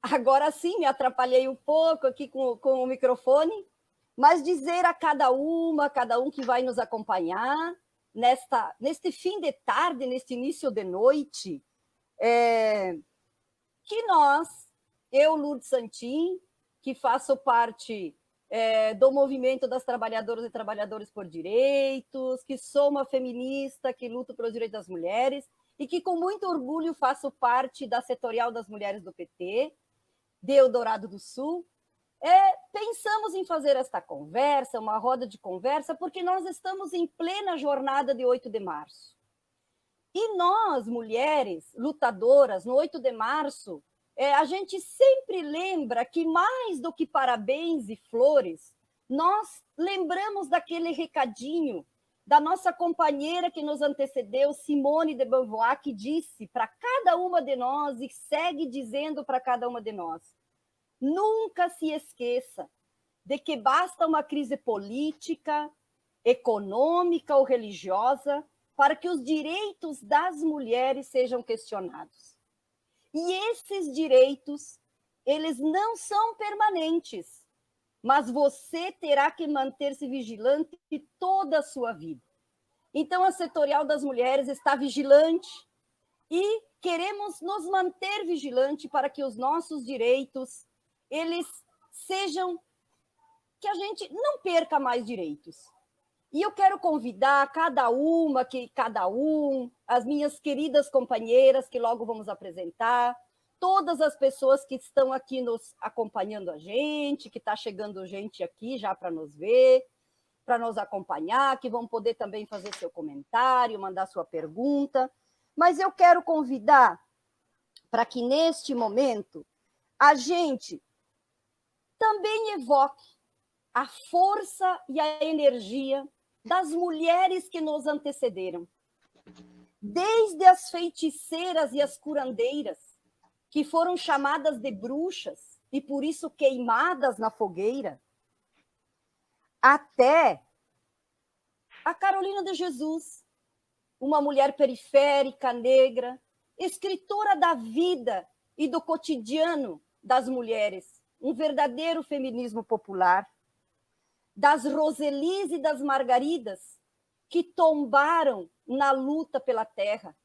Agora sim, me atrapalhei um pouco aqui com o microfone, mas dizer a cada um que vai nos acompanhar neste fim de tarde, neste início de noite, que eu, Lourdes Santin, que faço parte do movimento das trabalhadoras e trabalhadores por direitos, que sou uma feminista que luto pelos direitos das mulheres e que com muito orgulho faço parte da setorial das mulheres do PT, de Eldorado do Sul, pensamos em fazer esta conversa, uma roda de conversa, porque nós estamos em plena jornada de 8 de março. E nós, mulheres lutadoras, no 8 de março, a gente sempre lembra que mais do que parabéns e flores, nós lembramos daquele recadinho da nossa companheira que nos antecedeu, Simone de Beauvoir, que disse para cada uma de nós e segue dizendo para cada uma de nós: nunca se esqueça de que basta uma crise política, econômica ou religiosa para que os direitos das mulheres sejam questionados. E esses direitos, eles não são permanentes, mas você terá que manter-se vigilante toda a sua vida. Então, a Setorial das Mulheres está vigilante e queremos nos manter vigilante para que os nossos direitos, eles sejam, que a gente não perca mais direitos. E eu quero convidar cada um, as minhas queridas companheiras, que logo vamos apresentar, todas as pessoas que estão aqui nos acompanhando a gente, que está chegando gente aqui já para nos ver, para nos acompanhar, que vão poder também fazer seu comentário, mandar sua pergunta. Mas eu quero convidar para que, neste momento, a gente também evoque a força e a energia das mulheres que nos antecederam. Desde as feiticeiras e as curandeiras, que foram chamadas de bruxas e por isso queimadas na fogueira, até a Carolina de Jesus, uma mulher periférica, negra, escritora da vida e do cotidiano das mulheres, um verdadeiro feminismo popular, das Roselis e das Margaridas, que tombaram na luta pela terra,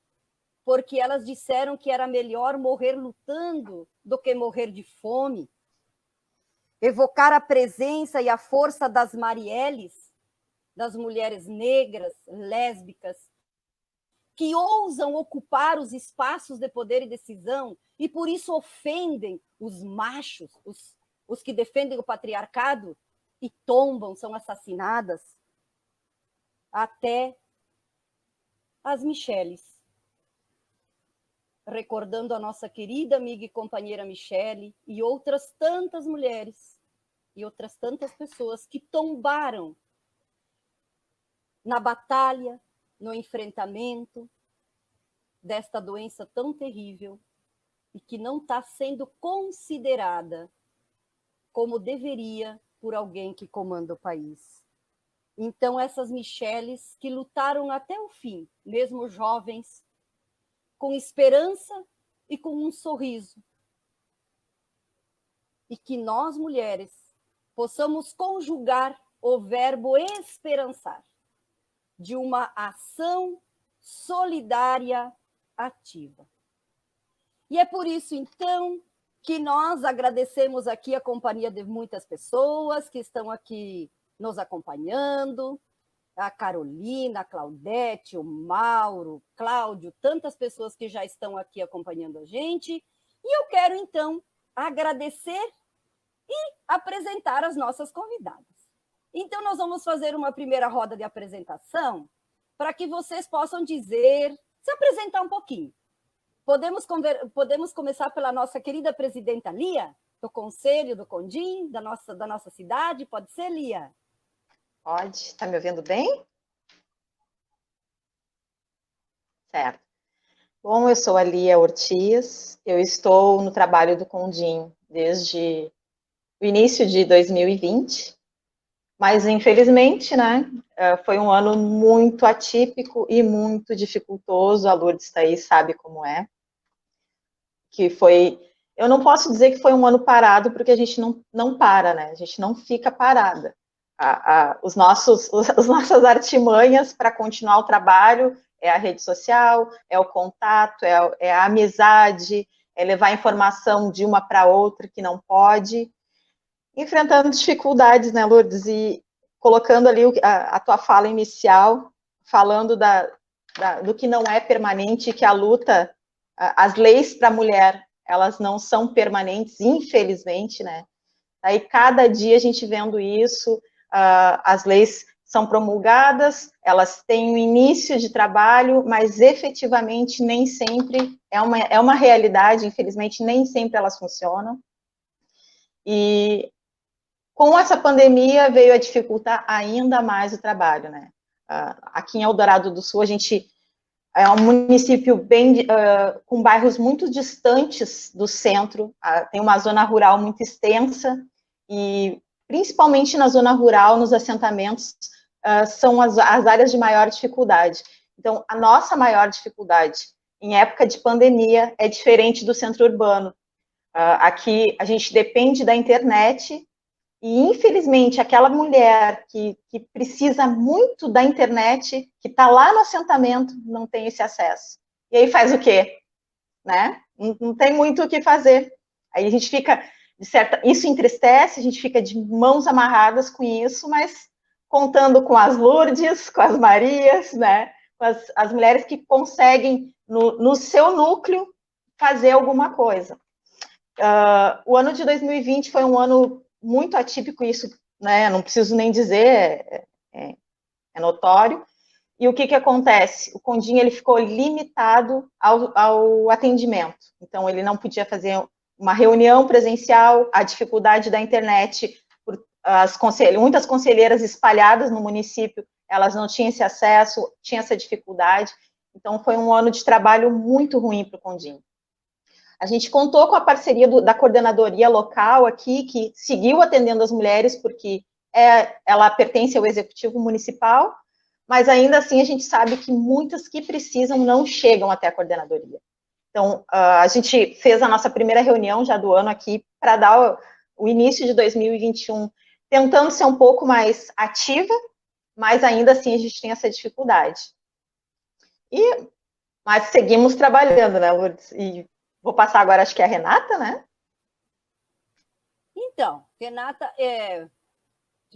porque elas disseram que era melhor morrer lutando do que morrer de fome. Evocar a presença e a força das Marielles, das mulheres negras, lésbicas, que ousam ocupar os espaços de poder e decisão e por isso ofendem os machos, os que defendem o patriarcado, e tombam, são assassinadas, até as Michelles. Recordando a nossa querida amiga e companheira Michele e outras tantas mulheres e outras tantas pessoas que tombaram na batalha, no enfrentamento desta doença tão terrível e que não está sendo considerada como deveria por alguém que comanda o país. Então, essas Michelles que lutaram até o fim, mesmo jovens, com esperança e com um sorriso. E que nós, mulheres, possamos conjugar o verbo esperançar de uma ação solidária ativa. E é por isso, então, que nós agradecemos aqui a companhia de muitas pessoas que estão aqui nos acompanhando, a Carolina, a Claudete, o Mauro, Cláudio, tantas pessoas que já estão aqui acompanhando a gente. E eu quero, então, agradecer e apresentar as nossas convidadas. Então, nós vamos fazer uma primeira roda de apresentação para que vocês possam se apresentar um pouquinho. Podemos começar pela nossa querida presidenta Lia, do Conselho do Condim, da nossa cidade. Pode ser, Lia? Pode. Está me ouvindo bem? Certo. Bom, eu sou a Lia Ortiz, eu estou no trabalho do Condim desde o início de 2020, mas infelizmente, né, foi um ano muito atípico e muito dificultoso, a Lourdes está aí, sabe como é, que foi eu não posso dizer que foi um ano parado, porque a gente não para, né? A gente não fica parada. As nossas artimanhas para continuar o trabalho é a rede social, é o contato, é a amizade, é levar informação de uma para outra que não pode, enfrentando dificuldades, né, Lourdes? E colocando ali a tua fala inicial, falando do que não é permanente, que a luta, as leis para a mulher, elas não são permanentes, infelizmente, né? Aí cada dia a gente vendo isso, as leis são promulgadas, elas têm um início de trabalho, mas efetivamente nem sempre é uma realidade, infelizmente nem sempre elas funcionam. E com essa pandemia veio a dificultar ainda mais o trabalho, né? Aqui em Eldorado do Sul a gente é um município bem com bairros muito distantes do centro, tem uma zona rural muito extensa e principalmente na zona rural, nos assentamentos, são as áreas de maior dificuldade. Então, a nossa maior dificuldade em época de pandemia é diferente do centro urbano. Aqui a gente depende da internet e, infelizmente, aquela mulher que precisa muito da internet, que está lá no assentamento, não tem esse acesso. E aí faz o quê? Né? Não tem muito o que fazer. Aí a gente fica, isso entristece, a gente fica de mãos amarradas com isso, mas contando com as Lourdes, com as Marias, né? Com as mulheres que conseguem, no seu núcleo, fazer alguma coisa. O ano de 2020 foi um ano muito atípico, isso, né? Não preciso nem dizer, é notório. E o que acontece? O Condim ele ficou limitado ao atendimento. Então, ele não podia fazer uma reunião presencial, a dificuldade da internet, muitas conselheiras espalhadas no município, elas não tinham esse acesso, tinha essa dificuldade. Então, foi um ano de trabalho muito ruim para o Condim. A gente contou com a parceria da coordenadoria local aqui, que seguiu atendendo as mulheres, porque ela pertence ao executivo municipal, mas ainda assim a gente sabe que muitas que precisam não chegam até a coordenadoria. Então, a gente fez a nossa primeira reunião já do ano aqui para dar o início de 2021, tentando ser um pouco mais ativa, mas ainda assim a gente tem essa dificuldade. Mas seguimos trabalhando, né, Lourdes? E vou passar agora, acho que é a Renata, né? Então, Renata,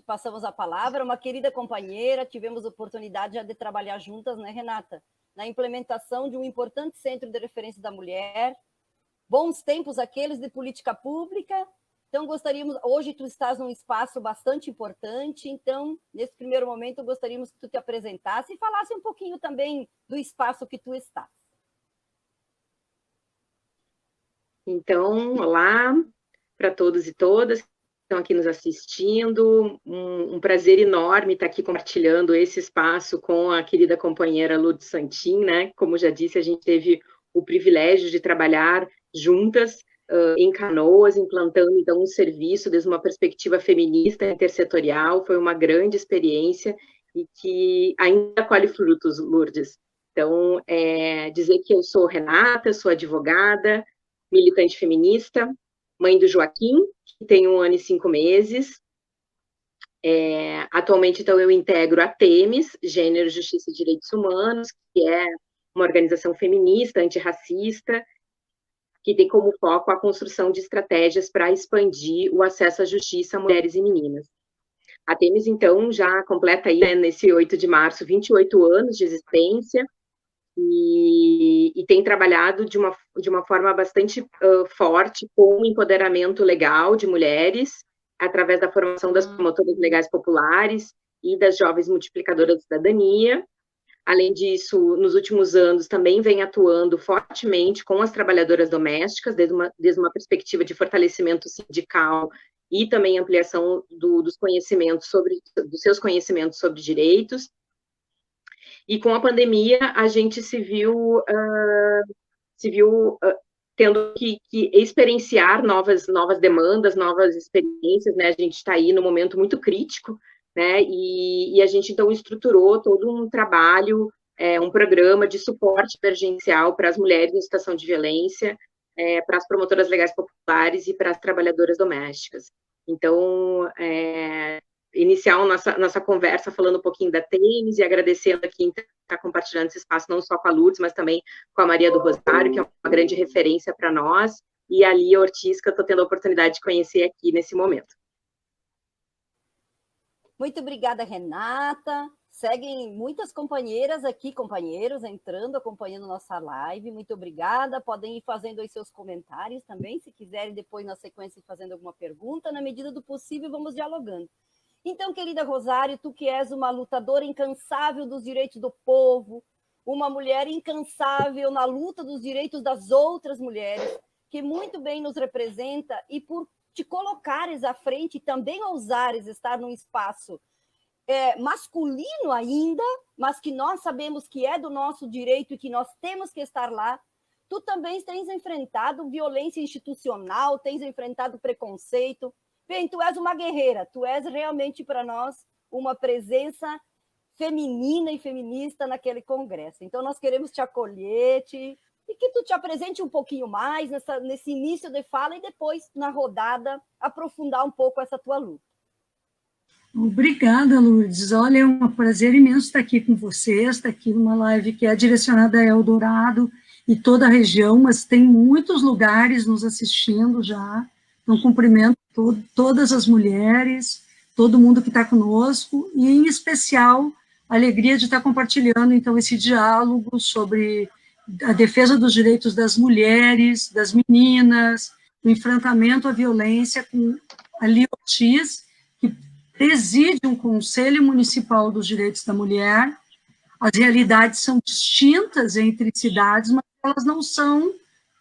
passamos a palavra, uma querida companheira, tivemos oportunidade já de trabalhar juntas, né, Renata? Na implementação de um importante centro de referência da mulher, bons tempos aqueles de política pública. Então, gostaríamos, hoje tu estás num espaço bastante importante, então, nesse primeiro momento, gostaríamos que tu te apresentasse e falasse um pouquinho também do espaço que tu estás. Então, olá para todos e todas que estão aqui nos assistindo. Um prazer enorme estar aqui compartilhando esse espaço com a querida companheira Lourdes Santin, né? Como já disse, a gente teve o privilégio de trabalhar juntas em Canoas, implantando, então, um serviço desde uma perspectiva feminista intersetorial. Foi uma grande experiência e que ainda colhe frutos, Lourdes. Então, dizer que eu sou Renata, sou advogada, militante feminista, mãe do Joaquim, que tem 1 ano e 5 meses. Atualmente, então, eu integro a TEMES, Gênero, Justiça e Direitos Humanos, que é uma organização feminista, antirracista, que tem como foco a construção de estratégias para expandir o acesso à justiça a mulheres e meninas. A TEMES, então, já completa aí, né, nesse 8 de março, 28 anos de existência, e tem trabalhado de uma forma bastante forte com o empoderamento legal de mulheres, através da formação das promotoras legais populares e das jovens multiplicadoras da cidadania. Além disso, nos últimos anos, também vem atuando fortemente com as trabalhadoras domésticas, desde uma perspectiva de fortalecimento sindical e também ampliação dos seus conhecimentos sobre direitos. E com a pandemia, a gente se viu tendo que experienciar novas demandas, novas experiências, né? A gente está aí num momento muito crítico, né? E a gente, então, estruturou todo um trabalho, um programa de suporte emergencial para as mulheres em situação de violência, para as promotoras legais populares e para as trabalhadoras domésticas. Então, iniciar a nossa conversa falando um pouquinho da Temis e agradecendo aqui quem está compartilhando esse espaço, não só com a Lourdes, mas também com a Maria do Rosário, que é uma grande referência para nós, e a Lia Ortiz, que eu estou tendo a oportunidade de conhecer aqui nesse momento. Muito obrigada, Renata. Seguem muitas companheiras aqui, companheiros, entrando, acompanhando nossa live. Muito obrigada. Podem ir fazendo aí seus comentários também, se quiserem, depois, na sequência, ir fazendo alguma pergunta. Na medida do possível, vamos dialogando. Então, querida Rosário, tu que és uma lutadora incansável dos direitos do povo, uma mulher incansável na luta dos direitos das outras mulheres, que muito bem nos representa, e por te colocares à frente e também ousares estar num espaço masculino ainda, mas que nós sabemos que é do nosso direito e que nós temos que estar lá, tu também tens enfrentado violência institucional, tens enfrentado preconceito. Bem, tu és uma guerreira, tu és realmente para nós uma presença feminina e feminista naquele congresso. Então, nós queremos te acolher, e que tu te apresente um pouquinho mais nesse início de fala e depois, na rodada, aprofundar um pouco essa tua luta. Obrigada, Lourdes. Olha, é um prazer imenso estar aqui com vocês, estar aqui numa live que é direcionada a Eldorado e toda a região, mas tem muitos lugares nos assistindo já. Então, cumprimento todas as mulheres, todo mundo que está conosco, e, em especial, a alegria de estar compartilhando, então, esse diálogo sobre a defesa dos direitos das mulheres, das meninas, o enfrentamento à violência com a Lia Ortiz, que preside um Conselho Municipal dos Direitos da Mulher. As realidades são distintas entre cidades, mas elas não são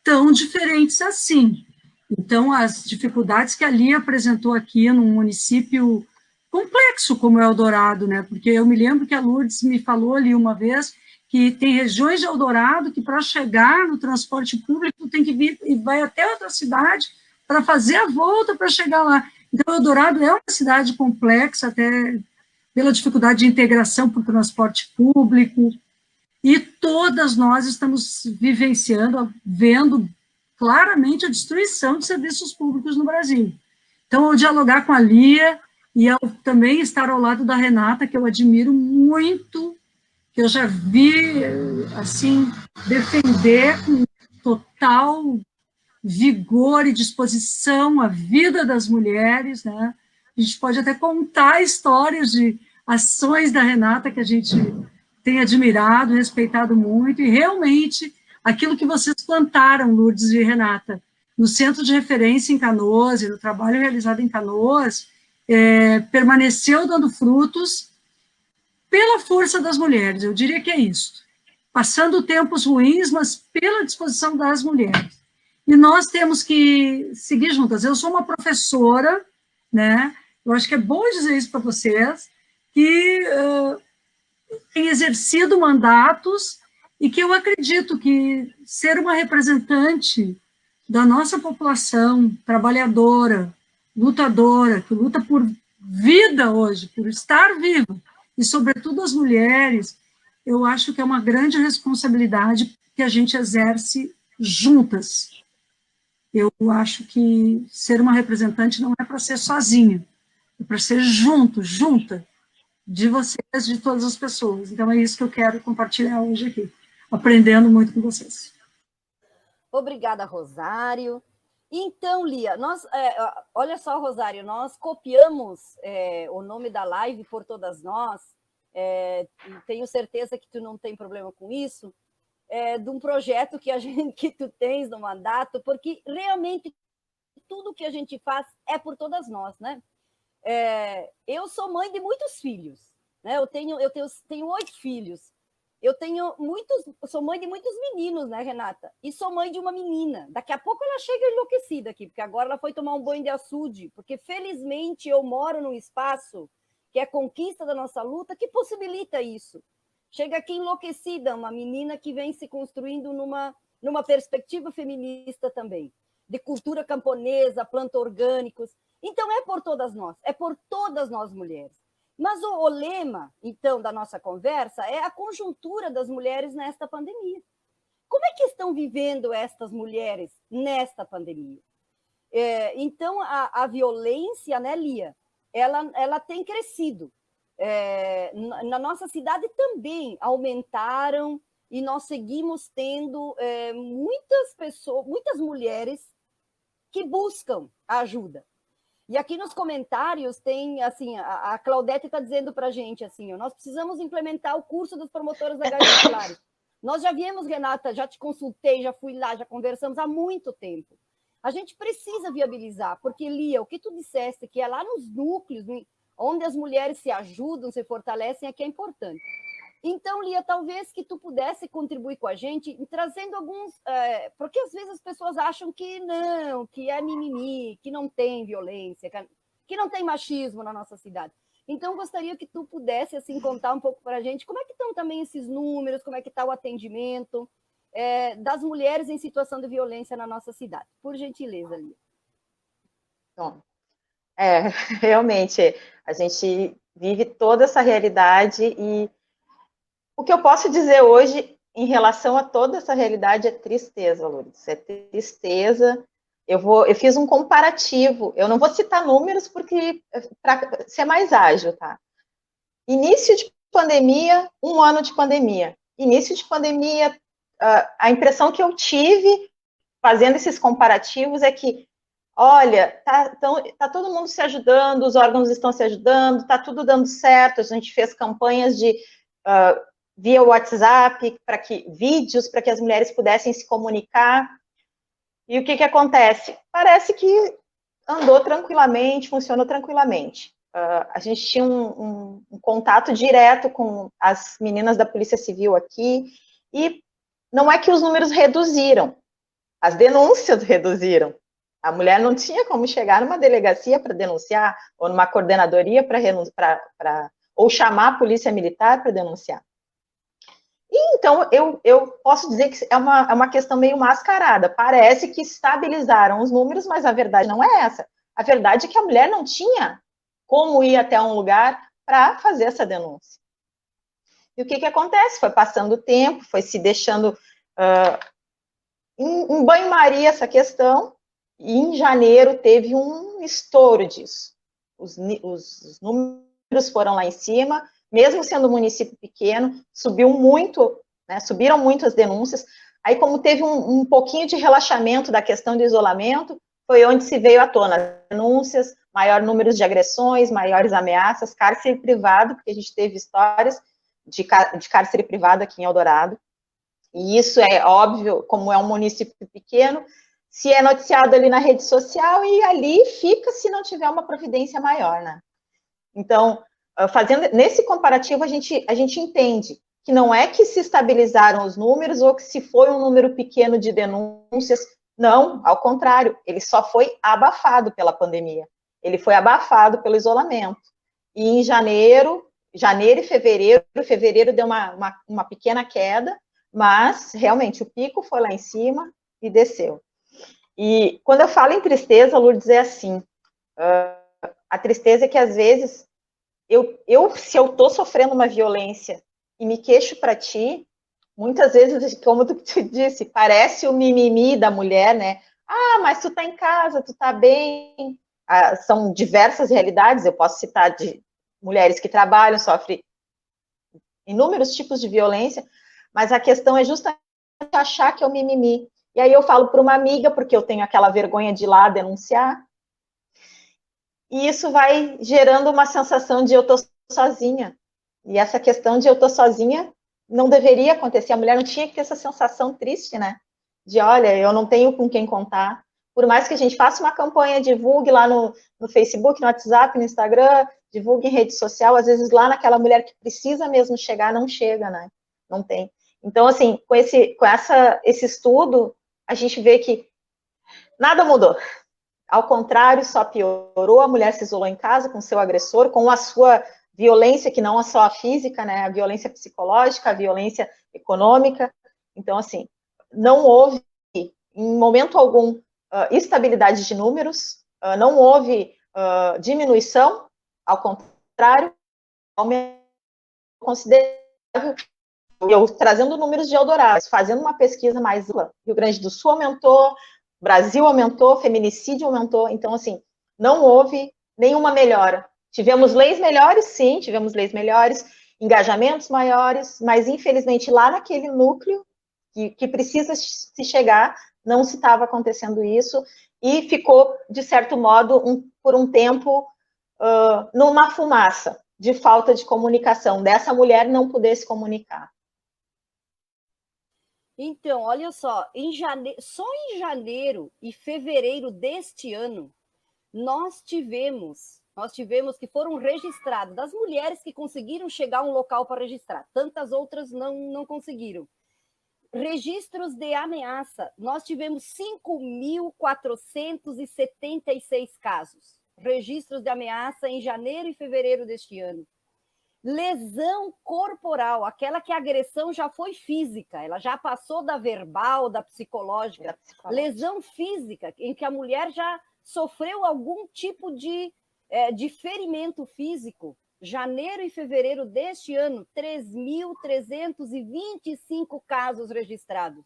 tão diferentes assim. Então, as dificuldades que a Lia apresentou aqui num município complexo como é Eldorado, né? Porque eu me lembro que a Lourdes me falou ali uma vez que tem regiões de Eldorado que, para chegar no transporte público, tem que vir e vai até outra cidade para fazer a volta para chegar lá. Então, Eldorado é uma cidade complexa, até pela dificuldade de integração para o transporte público, e todas nós estamos vivenciando, vendo claramente a destruição de serviços públicos no Brasil. Então, ao dialogar com a Lia, e ao também estar ao lado da Renata, que eu admiro muito, que eu já vi, assim, defender com total vigor e disposição a vida das mulheres, né? A gente pode até contar histórias de ações da Renata que a gente tem admirado, respeitado muito, e realmente aquilo que vocês plantaram, Lourdes e Renata, no Centro de Referência em Canoas e no trabalho realizado em Canoas, permaneceu dando frutos pela força das mulheres, eu diria que é isso. Passando tempos ruins, mas pela disposição das mulheres. E nós temos que seguir juntas. Eu sou uma professora, né? Eu acho que é bom dizer isso para vocês, que tem exercido mandatos e que eu acredito que ser uma representante da nossa população trabalhadora, lutadora, que luta por vida hoje, por estar viva, e sobretudo as mulheres, eu acho que é uma grande responsabilidade que a gente exerce juntas. Eu acho que ser uma representante não é para ser sozinha, é para ser junta de vocês, de todas as pessoas. Então, é isso que eu quero compartilhar hoje aqui, aprendendo muito com vocês. Obrigada, Rosário. Então, Lia, olha só, Rosário, nós copiamos o nome da live por todas nós, tenho certeza que tu não tem problema com isso, de um projeto que tu tens no mandato, porque realmente tudo que a gente faz é por todas nós, né? Eu sou mãe de muitos filhos, né? Eu tenho 8 filhos. Eu sou mãe de muitos meninos, né, Renata? E sou mãe de uma menina. Daqui a pouco ela chega enlouquecida aqui, porque agora ela foi tomar um banho de açude, porque felizmente eu moro num espaço que é a conquista da nossa luta, que possibilita isso. Chega aqui enlouquecida, uma menina que vem se construindo numa perspectiva feminista também, de cultura camponesa, planta orgânicos. Então, é por todas nós mulheres. Mas o lema, então, da nossa conversa é a conjuntura das mulheres nesta pandemia. Como é que estão vivendo estas mulheres nesta pandemia? Então, a violência, né, Lia, ela tem crescido. Na nossa cidade também aumentaram, e nós seguimos tendo muitas pessoas, muitas mulheres que buscam ajuda. E aqui nos comentários tem, assim, a Claudete está dizendo para a gente, assim, nós precisamos implementar o curso das promotoras da Garde. Nós já viemos, Renata, já te consultei, já fui lá, já conversamos há muito tempo. A gente precisa viabilizar, porque, Lia, o que tu disseste, que é lá nos núcleos, onde as mulheres se ajudam, se fortalecem, é que é importante. Então, Lia, talvez que tu pudesse contribuir com a gente, trazendo alguns... porque às vezes as pessoas acham que não, que é mimimi, que não tem violência, que não tem machismo na nossa cidade. Então, gostaria que tu pudesse, assim, contar um pouco para a gente como é que estão também esses números, como é que está o atendimento das mulheres em situação de violência na nossa cidade. Por gentileza, Lia. Bom, realmente, a gente vive toda essa realidade e o que eu posso dizer hoje em relação a toda essa realidade é tristeza, Lourdes, é tristeza. Eu fiz um comparativo, eu não vou citar números porque para ser mais ágil, tá? Início de pandemia, 1 ano de pandemia. Início de pandemia, a impressão que eu tive fazendo esses comparativos é que, olha, tá todo mundo se ajudando, os órgãos estão se ajudando, tá tudo dando certo, a gente fez campanhas de via WhatsApp, vídeos para que as mulheres pudessem se comunicar. E o que acontece? Parece que andou tranquilamente, funcionou tranquilamente. A gente tinha um contato direto com as meninas da Polícia Civil aqui, e não é que os números reduziram, as denúncias reduziram. A mulher não tinha como chegar numa delegacia para denunciar, ou numa coordenadoria ou chamar a polícia militar para denunciar. E, então, eu posso dizer que é uma questão meio mascarada. Parece que estabilizaram os números, mas a verdade não é essa. A verdade é que a mulher não tinha como ir até um lugar para fazer essa denúncia. E o que acontece? Foi passando o tempo, foi se deixando em banho-maria essa questão, e em janeiro teve um estouro disso. Os números foram lá em cima, mesmo sendo um município pequeno, subiram muito as denúncias. Aí, como teve um pouquinho de relaxamento da questão do isolamento, foi onde se veio à tona as denúncias, maior número de agressões, maiores ameaças, cárcere privado, porque a gente teve histórias de cárcere privado aqui em Eldorado. E isso é óbvio, como é um município pequeno, se é noticiado ali na rede social, e ali fica se não tiver uma providência maior, né? Então, fazendo nesse comparativo, a gente entende que não é que se estabilizaram os números ou que se foi um número pequeno de denúncias, não, ao contrário, ele só foi abafado pela pandemia, ele foi abafado pelo isolamento. E em janeiro e fevereiro deu uma pequena queda, mas realmente o pico foi lá em cima e desceu. E quando eu falo em tristeza, Lourdes, é assim, a tristeza é que às vezes se eu estou sofrendo uma violência e me queixo para ti, muitas vezes, como tu disse, parece o mimimi da mulher, né? Ah, mas tu tá em casa, tu tá bem. São diversas realidades, eu posso citar de mulheres que trabalham, sofrem inúmeros tipos de violência, mas a questão é justamente achar que é o mimimi. E aí eu falo para uma amiga, porque eu tenho aquela vergonha de ir lá denunciar, e isso vai gerando uma sensação de eu tô sozinha. E essa questão de eu tô sozinha não deveria acontecer. A mulher não tinha que ter essa sensação triste, né? De, olha, eu não tenho com quem contar. Por mais que a gente faça uma campanha, divulgue lá no Facebook, no WhatsApp, no Instagram, divulgue em rede social, às vezes lá naquela mulher que precisa mesmo chegar, não chega, né? Não tem. Então, assim, com esse estudo, a gente vê que nada mudou. Ao contrário, só piorou, a mulher se isolou em casa com seu agressor, com a sua violência, que não é só a física, né, a violência psicológica, a violência econômica. Então, assim, não houve, em momento algum, estabilidade de números, não houve diminuição, ao contrário, aumento considerável eu trazendo números de Eldorado, fazendo uma pesquisa mais ampla, Rio Grande do Sul aumentou, Brasil aumentou, feminicídio aumentou, então, assim, não houve nenhuma melhora. Tivemos leis melhores, sim, tivemos leis melhores, engajamentos maiores, mas, infelizmente, lá naquele núcleo que precisa se chegar, não se estava acontecendo isso, e ficou, de certo modo, por um tempo, numa fumaça de falta de comunicação, dessa mulher não poder se comunicar. Então, olha só, só em janeiro e fevereiro deste ano, nós tivemos que foram registradas, das mulheres que conseguiram chegar a um local para registrar, tantas outras não conseguiram. Registros de ameaça, nós tivemos 5.476 casos, registros de ameaça em janeiro e fevereiro deste ano. Lesão corporal, aquela que a agressão já foi física, ela já passou da verbal, da psicológica. Lesão física, em que a mulher já sofreu algum tipo de ferimento físico. Janeiro e fevereiro deste ano, 3.325 casos registrados.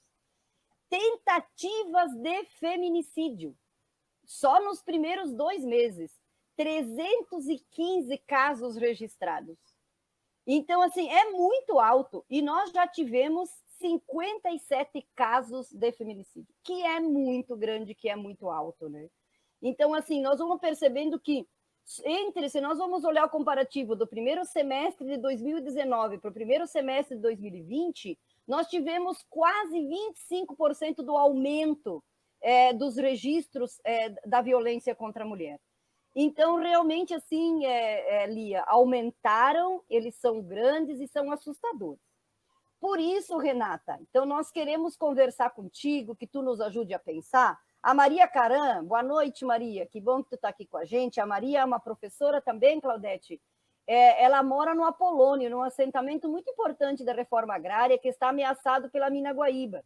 Tentativas de feminicídio, só nos primeiros 2 meses, 315 casos registrados. Então, assim, é muito alto. E nós já tivemos 57 casos de feminicídio, que é muito grande, que é muito alto, né? Então, assim, nós vamos percebendo que, se nós vamos olhar o comparativo do primeiro semestre de 2019 para o primeiro semestre de 2020, nós tivemos quase 25% do aumento dos registros da violência contra a mulher. Então, realmente, assim, Lia, aumentaram, eles são grandes e são assustadores. Por isso, Renata, então nós queremos conversar contigo, que tu nos ajude a pensar. A Maria Caram, boa noite, Maria, que bom que tu está aqui com a gente. A Maria é uma professora também, Claudete. Ela mora no Apolônio, num assentamento muito importante da reforma agrária, que está ameaçado pela mina Guaíba.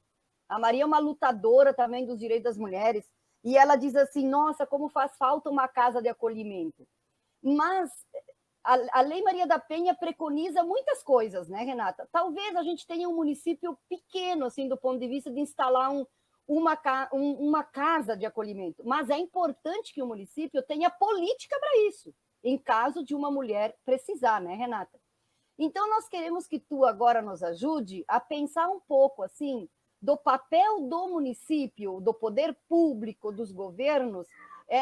A Maria é uma lutadora também dos direitos das mulheres, e ela diz assim, nossa, como faz falta uma casa de acolhimento. Mas a Lei Maria da Penha preconiza muitas coisas, né, Renata? Talvez a gente tenha um município pequeno, assim, do ponto de vista de instalar uma casa de acolhimento, mas é importante que o município tenha política para isso, em caso de uma mulher precisar, né, Renata? Então, nós queremos que tu agora nos ajude a pensar um pouco, assim, do papel do município, do poder público, dos governos,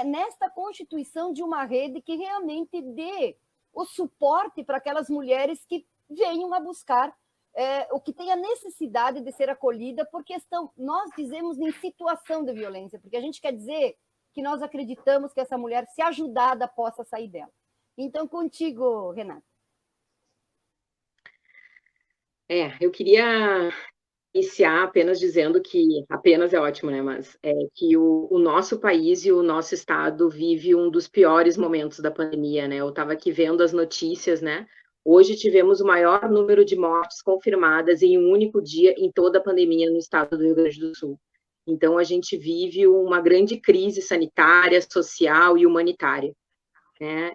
nesta constituição de uma rede que realmente dê o suporte para aquelas mulheres que venham a buscar o que tem a necessidade de ser acolhida, porque nós dizemos em situação de violência, porque a gente quer dizer que nós acreditamos que essa mulher, se ajudada, possa sair dela. Então, contigo, Renata. Eu queria iniciar apenas dizendo que, apenas é ótimo, né, mas que o nosso país e o nosso estado vive um dos piores momentos da pandemia, né, eu estava aqui vendo as notícias, né, hoje tivemos o maior número de mortes confirmadas em um único dia em toda a pandemia no estado do Rio Grande do Sul. Então, a gente vive uma grande crise sanitária, social e humanitária, né,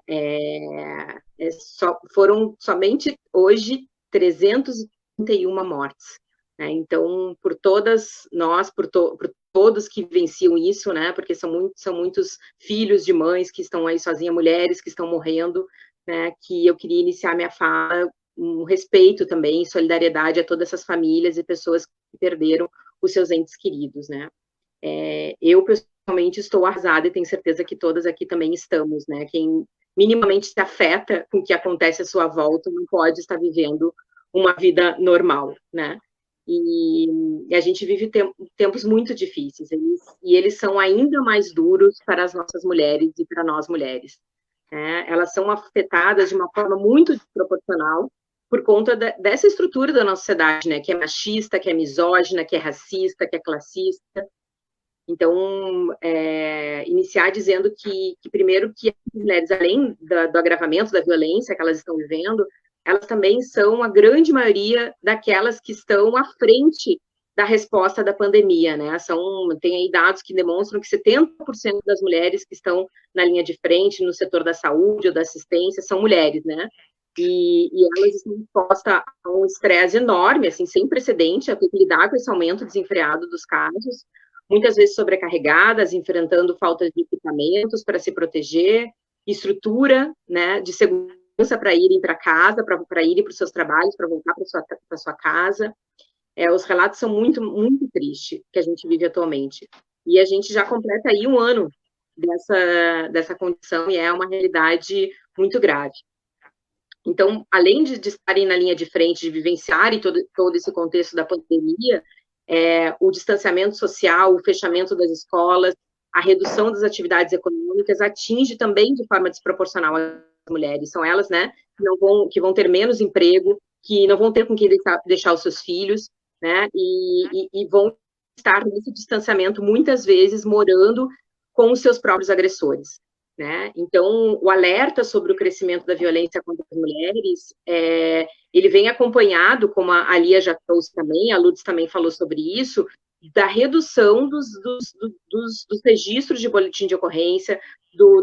foram somente hoje 331 mortes. Então, por todas nós, por todos que vivenciam isso, né, porque são muitos filhos de mães que estão aí sozinhas, mulheres que estão morrendo, né, que eu queria iniciar minha fala um respeito também, solidariedade a todas essas famílias e pessoas que perderam os seus entes queridos, né. Eu, pessoalmente, estou arrasada e tenho certeza que todas aqui também estamos, né, quem minimamente se afeta com o que acontece à sua volta não pode estar vivendo uma vida normal, né. E a gente vive tempos muito difíceis, e eles são ainda mais duros para as nossas mulheres e para nós mulheres. Elas são afetadas de uma forma muito desproporcional por conta dessa estrutura da nossa sociedade, né, que é machista, que é misógina, que é racista, que é classista. Então, iniciar dizendo que primeiro, que as mulheres, além do agravamento da violência que elas estão vivendo, elas também são a grande maioria daquelas que estão à frente da resposta da pandemia, né? Tem aí dados que demonstram que 70% das mulheres que estão na linha de frente, no setor da saúde ou da assistência, são mulheres, né? e elas estão expostas a um estresse enorme, assim, sem precedente, a ter que lidar com esse aumento desenfreado dos casos, muitas vezes sobrecarregadas, enfrentando falta de equipamentos para se proteger, estrutura, né, de segurança para irem para casa, para irem para os seus trabalhos, para voltar para sua casa. Os relatos são muito, muito tristes que a gente vive atualmente. E a gente já completa aí um ano dessa condição e é uma realidade muito grave. Então, além de estarem na linha de frente, de vivenciarem todo esse contexto da pandemia, o distanciamento social, o fechamento das escolas, a redução das atividades econômicas atinge também de forma desproporcional as mulheres. São elas, né, que vão ter menos emprego, que não vão ter com quem deixar os seus filhos, né, e vão estar nesse distanciamento, muitas vezes, morando com os seus próprios agressores, né? Então, o alerta sobre o crescimento da violência contra as mulheres, ele vem acompanhado, como a Lia já trouxe também, a Lourdes também falou sobre isso, da redução dos registros de boletim de ocorrência,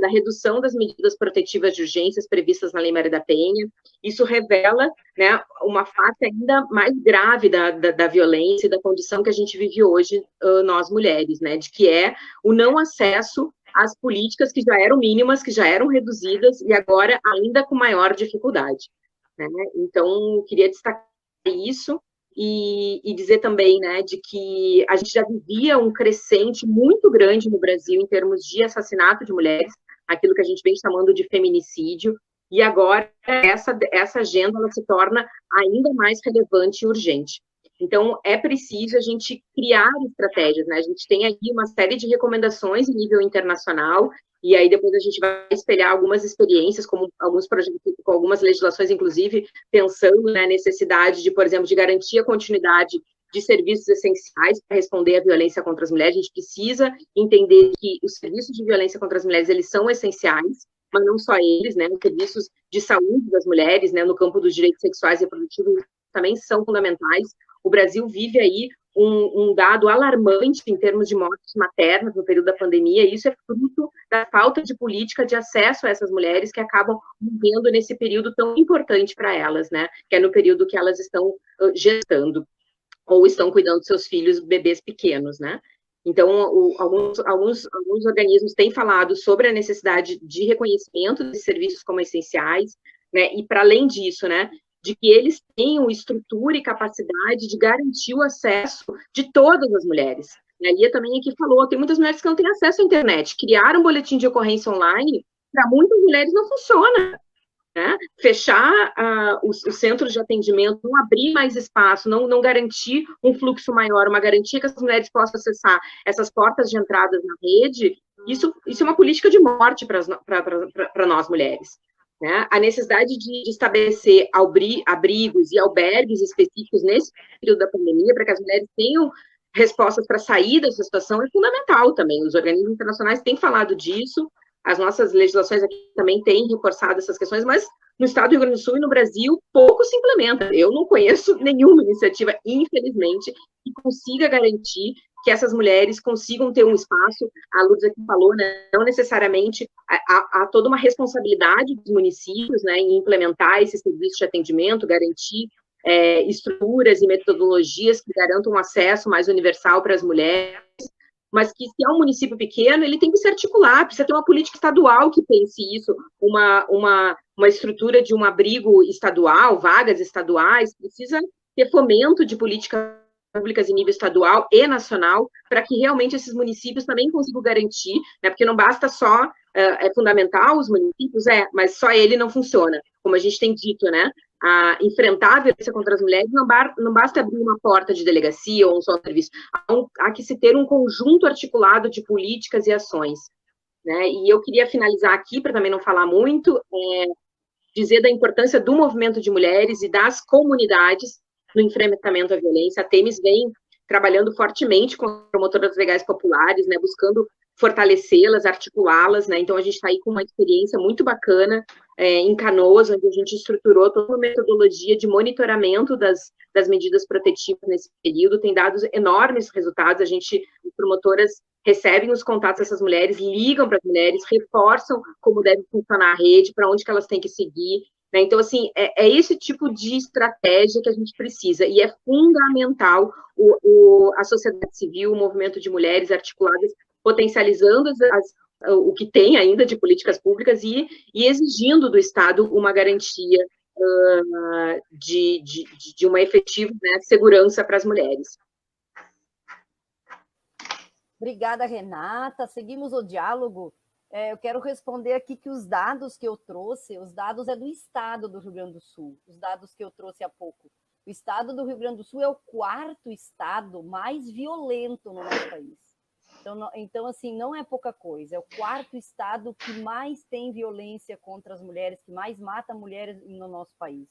da redução das medidas protetivas de urgências previstas na Lei Maria da Penha. Isso revela, né, uma face ainda mais grave da violência e da condição que a gente vive hoje, nós mulheres, né, de que é o não acesso às políticas que já eram mínimas, que já eram reduzidas, e agora ainda com maior dificuldade, né? Então, queria destacar isso, e dizer também, né, de que a gente já vivia um crescente muito grande no Brasil em termos de assassinato de mulheres, aquilo que a gente vem chamando de feminicídio, e agora essa agenda ela se torna ainda mais relevante e urgente. Então, é preciso a gente criar estratégias, né? A gente tem aí uma série de recomendações em nível internacional, e aí depois a gente vai espelhar algumas experiências, como alguns projetos, com algumas legislações, inclusive, pensando na necessidade de, por exemplo, de garantir a continuidade de serviços essenciais para responder à violência contra as mulheres. A gente precisa entender que os serviços de violência contra as mulheres, eles são essenciais, mas não só eles, né? Os serviços de saúde das mulheres, né, no campo dos direitos sexuais e reprodutivos, também são fundamentais. O Brasil vive aí um dado alarmante em termos de mortes maternas no período da pandemia, e isso é fruto da falta de política de acesso a essas mulheres que acabam vivendo nesse período tão importante para elas, né? Que é no período que elas estão gestando ou estão cuidando dos seus filhos, bebês pequenos, né? Então, alguns organismos têm falado sobre a necessidade de reconhecimento de serviços como essenciais, né? E para além disso, né, de que eles tenham estrutura e capacidade de garantir o acesso de todas as mulheres. A Lia também aqui falou, tem muitas mulheres que não têm acesso à internet. Criar um boletim de ocorrência online, para muitas mulheres não funciona, né? Fechar os centros de atendimento, não abrir mais espaço, não garantir um fluxo maior, uma garantia que as mulheres possam acessar essas portas de entrada na rede, isso é uma política de morte para nós mulheres. Né? A necessidade de estabelecer abrigos e albergues específicos nesse período da pandemia, para que as mulheres tenham respostas para sair dessa situação, é fundamental também. Os organismos internacionais têm falado disso, as nossas legislações aqui também têm reforçado essas questões, mas no estado do Rio Grande do Sul e no Brasil, pouco se implementa. Eu não conheço nenhuma iniciativa, infelizmente, que consiga garantir que essas mulheres consigam ter um espaço. A Lourdes aqui falou, né, não necessariamente há toda uma responsabilidade dos municípios, né, em implementar esse serviço de atendimento, garantir estruturas e metodologias que garantam um acesso mais universal para as mulheres, mas que, se é um município pequeno, ele tem que se articular, precisa ter uma política estadual que pense isso, uma estrutura de um abrigo estadual, vagas estaduais, precisa ter fomento de política públicas em nível estadual e nacional, para que realmente esses municípios também consigam garantir, né, porque não basta só, é fundamental os municípios, mas só ele não funciona, como a gente tem dito, né, enfrentar a violência contra as mulheres não basta abrir uma porta de delegacia ou um só serviço, há que se ter um conjunto articulado de políticas e ações, né, e eu queria finalizar aqui, para também não falar muito, dizer da importância do movimento de mulheres e das comunidades no enfrentamento à violência. A Temis vem trabalhando fortemente com promotoras legais populares, né, buscando fortalecê-las, articulá-las, né, então a gente está aí com uma experiência muito bacana em Canoas, onde a gente estruturou toda uma metodologia de monitoramento das medidas protetivas nesse período, tem dado enormes resultados, as promotoras recebem os contatos dessas mulheres, ligam para as mulheres, reforçam como deve funcionar a rede, para onde que elas têm que seguir, né? Então, assim, é esse tipo de estratégia que a gente precisa, e é fundamental a sociedade civil, o movimento de mulheres articuladas, potencializando o que tem ainda de políticas públicas e exigindo do Estado uma garantia de uma efetiva, né, segurança para as mulheres. Obrigada, Renata. Seguimos o diálogo. Eu quero responder aqui que os dados que eu trouxe, os dados é do Estado do Rio Grande do Sul, os dados que eu trouxe há pouco. O Estado do Rio Grande do Sul é o 4º estado mais violento no nosso país. Então, assim, não é pouca coisa. É o 4º estado que mais tem violência contra as mulheres, que mais mata mulheres no nosso país.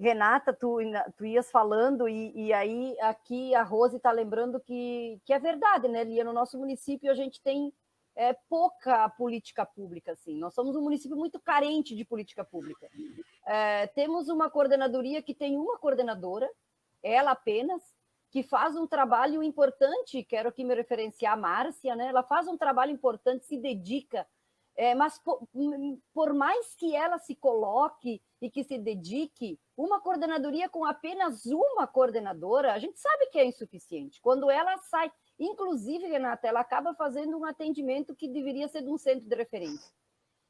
Renata, tu ias falando, e aí aqui a Rose está lembrando que é verdade, né, Lia? No nosso município a gente tem pouca política pública, assim. Nós somos um município muito carente de política pública. Temos uma coordenadoria que tem uma coordenadora, ela apenas, que faz um trabalho importante, quero aqui me referenciar a Márcia, né? Ela faz um trabalho importante, se dedica, mas por mais que ela se coloque e que se dedique, uma coordenadoria com apenas uma coordenadora, a gente sabe que é insuficiente. Quando ela sai, inclusive, Renata, ela acaba fazendo um atendimento que deveria ser de um centro de referência.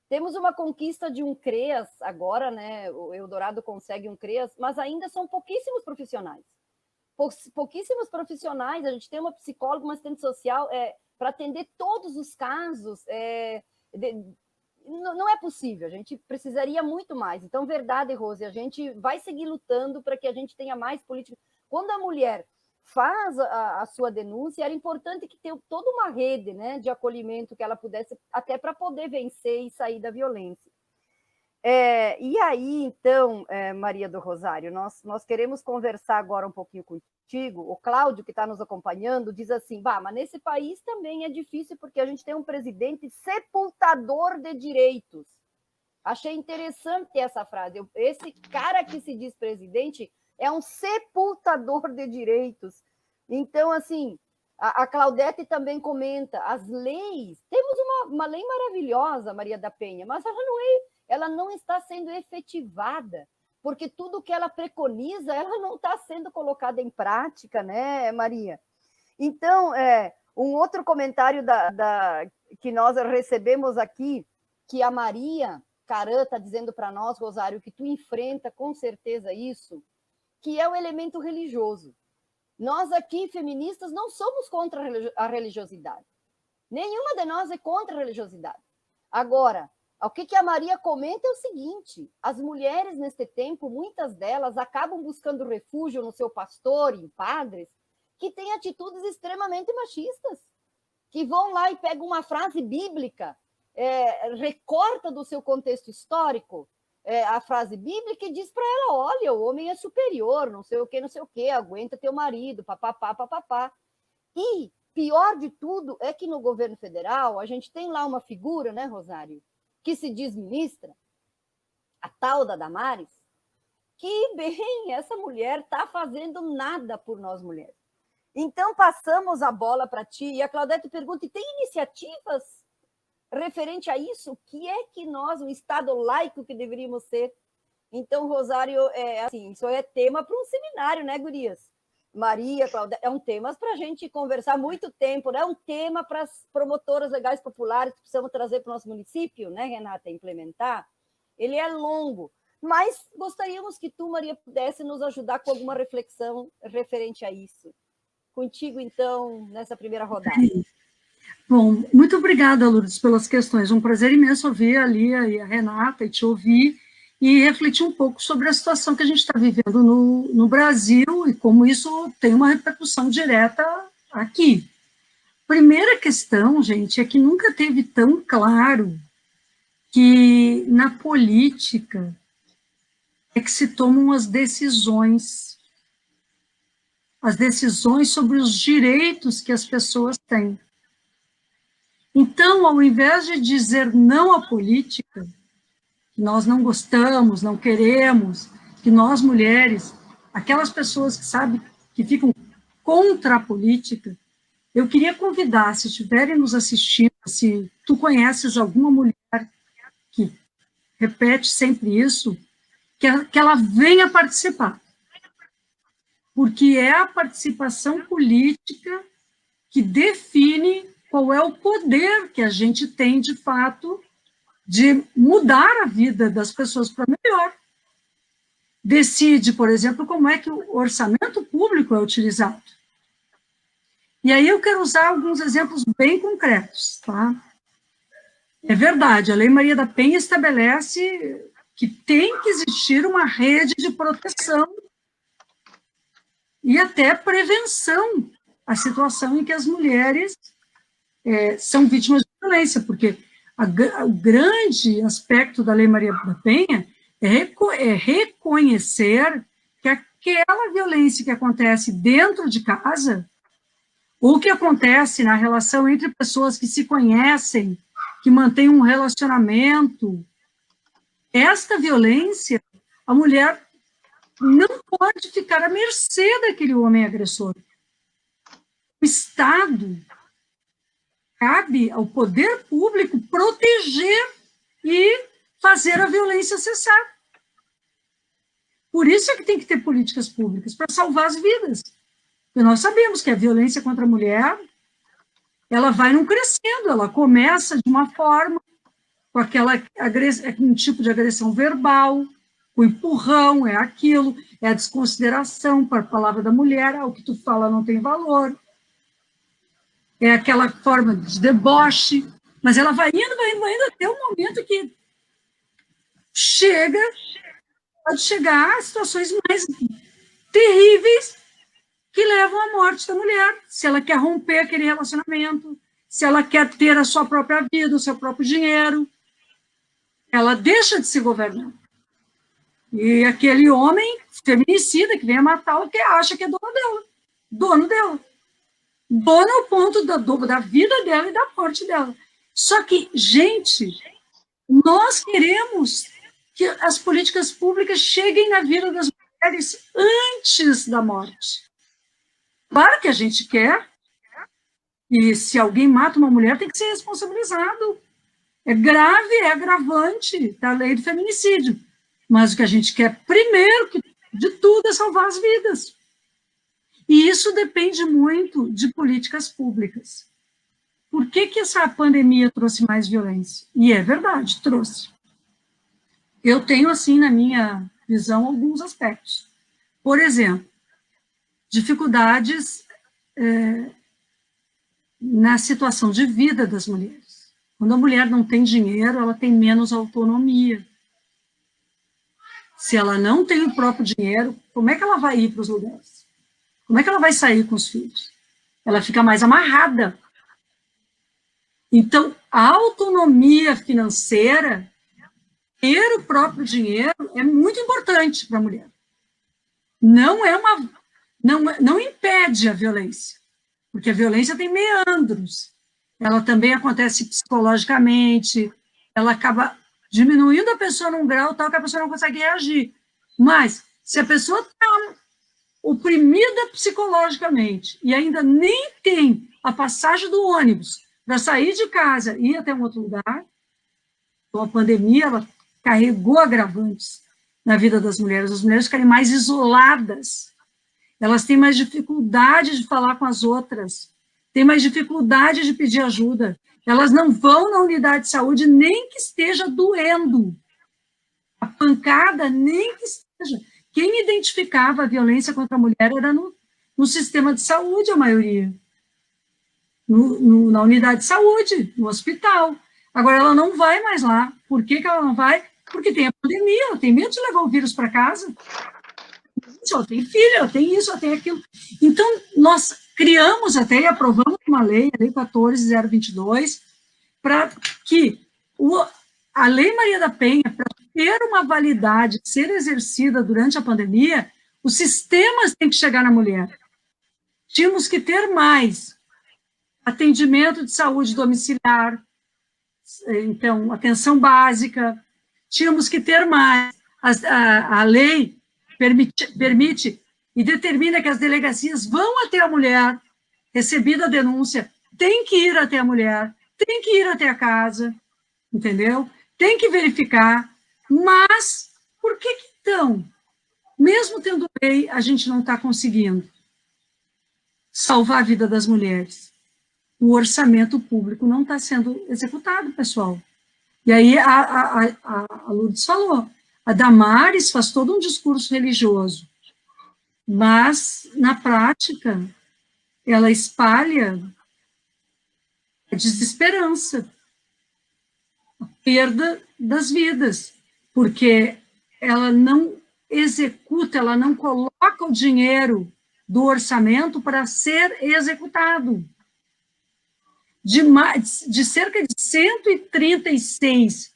Temos uma conquista de um CREAS agora, né? O Eldorado consegue um CREAS, mas ainda são pouquíssimos profissionais. Pouquíssimos profissionais, a gente tem uma psicóloga, uma assistente social para atender todos os casos, não é possível, a gente precisaria muito mais. Então, verdade, Rose, a gente vai seguir lutando para que a gente tenha mais política. Quando a mulher faz a sua denúncia, era importante que tenha toda uma rede, né, de acolhimento que ela pudesse, até para poder vencer e sair da violência. E aí, então, Maria do Rosário, nós queremos conversar agora um pouquinho contigo. O Cláudio, que está nos acompanhando, diz assim, mas nesse país também é difícil porque a gente tem um presidente sepultador de direitos. Achei interessante essa frase. Esse cara que se diz presidente é um sepultador de direitos. Então, assim, a Claudete também comenta, as leis, temos uma lei maravilhosa, Maria da Penha, mas ela não está sendo efetivada, porque tudo que ela preconiza, ela não está sendo colocada em prática, né, Maria? Então, um outro comentário que nós recebemos aqui, que a Maria Caran está dizendo para nós, Rosário, que tu enfrenta com certeza isso, que é o elemento religioso. Nós aqui, feministas, não somos contra a religiosidade. Nenhuma de nós é contra a religiosidade. Agora, o que a Maria comenta é o seguinte, as mulheres neste tempo, muitas delas acabam buscando refúgio no seu pastor, em padres, que têm atitudes extremamente machistas, que vão lá e pegam uma frase bíblica, recorta do seu contexto histórico a frase bíblica e diz para ela, olha, o homem é superior, não sei o que, aguenta teu marido, papapá, papapá. E pior de tudo é que no governo federal a gente tem lá uma figura, né, Rosário, que se diz ministra, a tal da Damares, que, bem, essa mulher está fazendo nada por nós mulheres. Então, passamos a bola para ti, e a Claudete pergunta, e tem iniciativas referente a isso? O que é que nós, um Estado laico que deveríamos ser? Então, Rosário, assim, isso é tema para um seminário, né, gurias? Maria, Claudete, é um tema para a gente conversar muito tempo, né? É um tema para as promotoras legais populares que precisamos trazer para o nosso município, né, Renata, implementar. Ele é longo, mas gostaríamos que tu, Maria, pudesse nos ajudar com alguma reflexão referente a isso. Contigo, então, nessa primeira rodada. Bom, muito obrigada, Lourdes, pelas questões. Um prazer imenso ouvir a Lia e a Renata e te ouvir e refletir um pouco sobre a situação que a gente está vivendo no Brasil e como isso tem uma repercussão direta aqui. Primeira questão, gente, é que nunca teve tão claro que na política é que se tomam as decisões sobre os direitos que as pessoas têm. Então, ao invés de dizer não à política, que nós não gostamos, não queremos, que nós mulheres, aquelas pessoas que sabem, que ficam contra a política, eu queria convidar, se estiverem nos assistindo, se tu conheces alguma mulher que repete sempre isso, que ela venha participar. Porque é a participação política que define qual é o poder que a gente tem, de fato, de mudar a vida das pessoas para melhor. Decide, por exemplo, como é que o orçamento público é utilizado. E aí eu quero usar alguns exemplos bem concretos, tá? É verdade, a Lei Maria da Penha estabelece que tem que existir uma rede de proteção e até prevenção à situação em que as mulheres são vítimas de violência, porque o grande aspecto da Lei Maria da Penha é reconhecer que aquela violência que acontece dentro de casa, ou que acontece na relação entre pessoas que se conhecem, que mantêm um relacionamento, esta violência, a mulher não pode ficar à mercê daquele homem agressor. O Estado, cabe ao poder público proteger e fazer a violência cessar. Por isso é que tem que ter políticas públicas, para salvar as vidas. Porque nós sabemos que a violência contra a mulher, ela vai não crescendo, ela começa de uma forma, com um tipo de agressão verbal, o empurrão, é aquilo, é a desconsideração para a palavra da mulher, o que tu fala não tem valor, é aquela forma de deboche, mas ela vai indo até o momento que pode chegar a situações mais terríveis que levam à morte da mulher, se ela quer romper aquele relacionamento, se ela quer ter a sua própria vida, o seu próprio dinheiro, ela deixa de se governar. E aquele homem feminicida que vem a matá-la, que acha que é dono dela. Dono ao ponto da vida dela e da morte dela. Só que, gente, nós queremos que as políticas públicas cheguem na vida das mulheres antes da morte. Claro que a gente quer, e se alguém mata uma mulher, tem que ser responsabilizado. É grave, é agravante da lei do feminicídio. Mas o que a gente quer, primeiro de tudo, é salvar as vidas. E isso depende muito de políticas públicas. Por que essa pandemia trouxe mais violência? E é verdade, trouxe. Eu tenho, assim, na minha visão, alguns aspectos. Por exemplo, dificuldades na situação de vida das mulheres. Quando a mulher não tem dinheiro, ela tem menos autonomia. Se ela não tem o próprio dinheiro, como é que ela vai ir para os lugares? Como é que ela vai sair com os filhos? Ela fica mais amarrada. Então, a autonomia financeira, ter o próprio dinheiro, é muito importante para a mulher. Não impede a violência, porque a violência tem meandros. Ela também acontece psicologicamente, ela acaba diminuindo a pessoa num grau tal que a pessoa não consegue reagir. Mas, se a pessoa está oprimida psicologicamente e ainda nem tem a passagem do ônibus para sair de casa e ir até um outro lugar, então a pandemia ela carregou agravantes na vida das mulheres. As mulheres ficarem mais isoladas, elas têm mais dificuldade de falar com as outras, têm mais dificuldade de pedir ajuda, elas não vão na unidade de saúde nem que esteja doendo. A pancada nem que esteja. Quem identificava a violência contra a mulher era no sistema de saúde, a maioria. Na unidade de saúde, no hospital. Agora, ela não vai mais lá. Por que ela não vai? Porque tem a pandemia, ela tem medo de levar o vírus para casa. Ela tem filho, ela tem isso, ela tem aquilo. Então, nós criamos até e aprovamos uma lei, a Lei 14.022, para que a Lei Maria da Penha, para ter uma validade, ser exercida durante a pandemia, os sistemas têm que chegar na mulher. Tínhamos que ter mais atendimento de saúde domiciliar, então, atenção básica, tínhamos que ter mais. A lei permite e determina que as delegacias vão até a mulher, recebida a denúncia, tem que ir até a mulher, tem que ir até a casa, entendeu? Tem que verificar Mas, por que então, mesmo tendo lei, a gente não está conseguindo salvar a vida das mulheres? O orçamento público não está sendo executado, pessoal. E aí a Lourdes falou, a Damares faz todo um discurso religioso, mas, na prática, ela espalha a desesperança, a perda das vidas, porque ela não executa, ela não coloca o dinheiro do orçamento para ser executado. De cerca de 136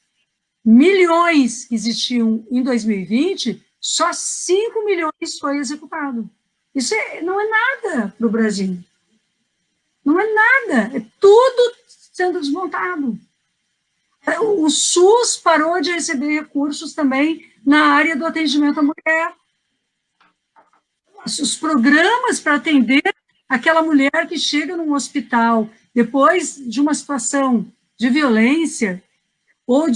milhões que existiam em 2020, só 5 milhões foi executado. Isso não é nada para o Brasil. Não é nada, é tudo sendo desmontado. O SUS parou de receber recursos também na área do atendimento à mulher. Os programas para atender aquela mulher que chega num hospital depois de uma situação de violência ou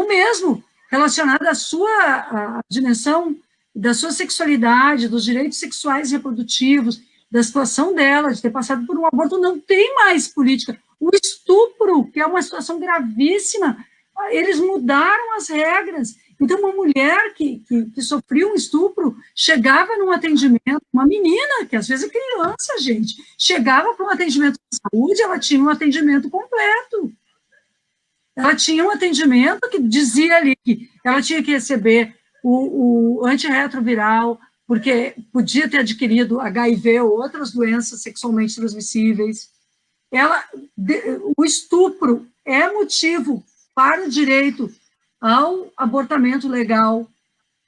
mesmo relacionada à dimensão da sua sexualidade, dos direitos sexuais e reprodutivos, da situação dela, de ter passado por um aborto, não tem mais política. O estupro, que é uma situação gravíssima, eles mudaram as regras. Então, uma mulher que sofreu um estupro chegava num atendimento, uma menina, que às vezes é criança, gente, chegava para um atendimento de saúde, ela tinha um atendimento completo. Ela tinha um atendimento que dizia ali que ela tinha que receber o antirretroviral, porque podia ter adquirido HIV ou outras doenças sexualmente transmissíveis. O estupro é motivo para o direito ao abortamento legal,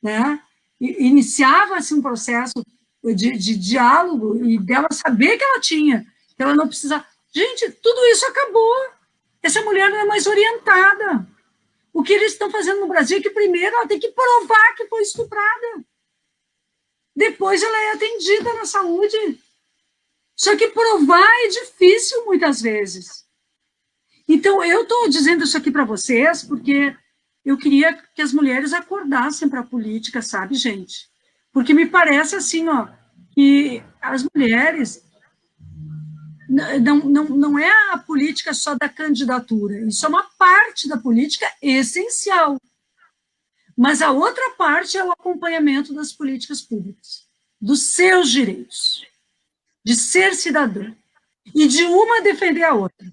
né? Iniciava-se um processo de diálogo e dela saber que ela tinha, que ela não precisava. Gente, tudo isso acabou. Essa mulher não é mais orientada. O que eles estão fazendo no Brasil é que primeiro ela tem que provar que foi estuprada. Depois ela é atendida na saúde. Só que provar é difícil muitas vezes. Então, eu estou dizendo isso aqui para vocês porque eu queria que as mulheres acordassem para a política, sabe, gente? Porque me parece assim, ó, que as mulheres não é a política só da candidatura, isso é uma parte da política essencial. Mas a outra parte é o acompanhamento das políticas públicas, dos seus direitos, de ser cidadã, e de uma defender a outra.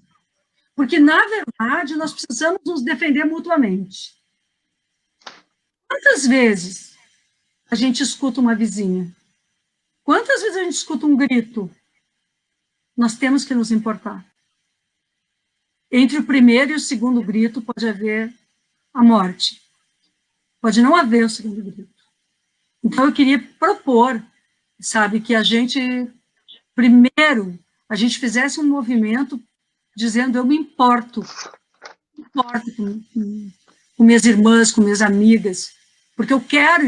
Porque, na verdade, nós precisamos nos defender mutuamente. Quantas vezes a gente escuta uma vizinha? Quantas vezes a gente escuta um grito? Nós temos que nos importar. Entre o primeiro e o segundo grito pode haver a morte. Pode não haver o segundo grito. Então, eu queria propor, sabe, que a gente, primeiro, a gente fizesse um movimento dizendo, eu me importo com minhas irmãs, com minhas amigas, porque eu quero,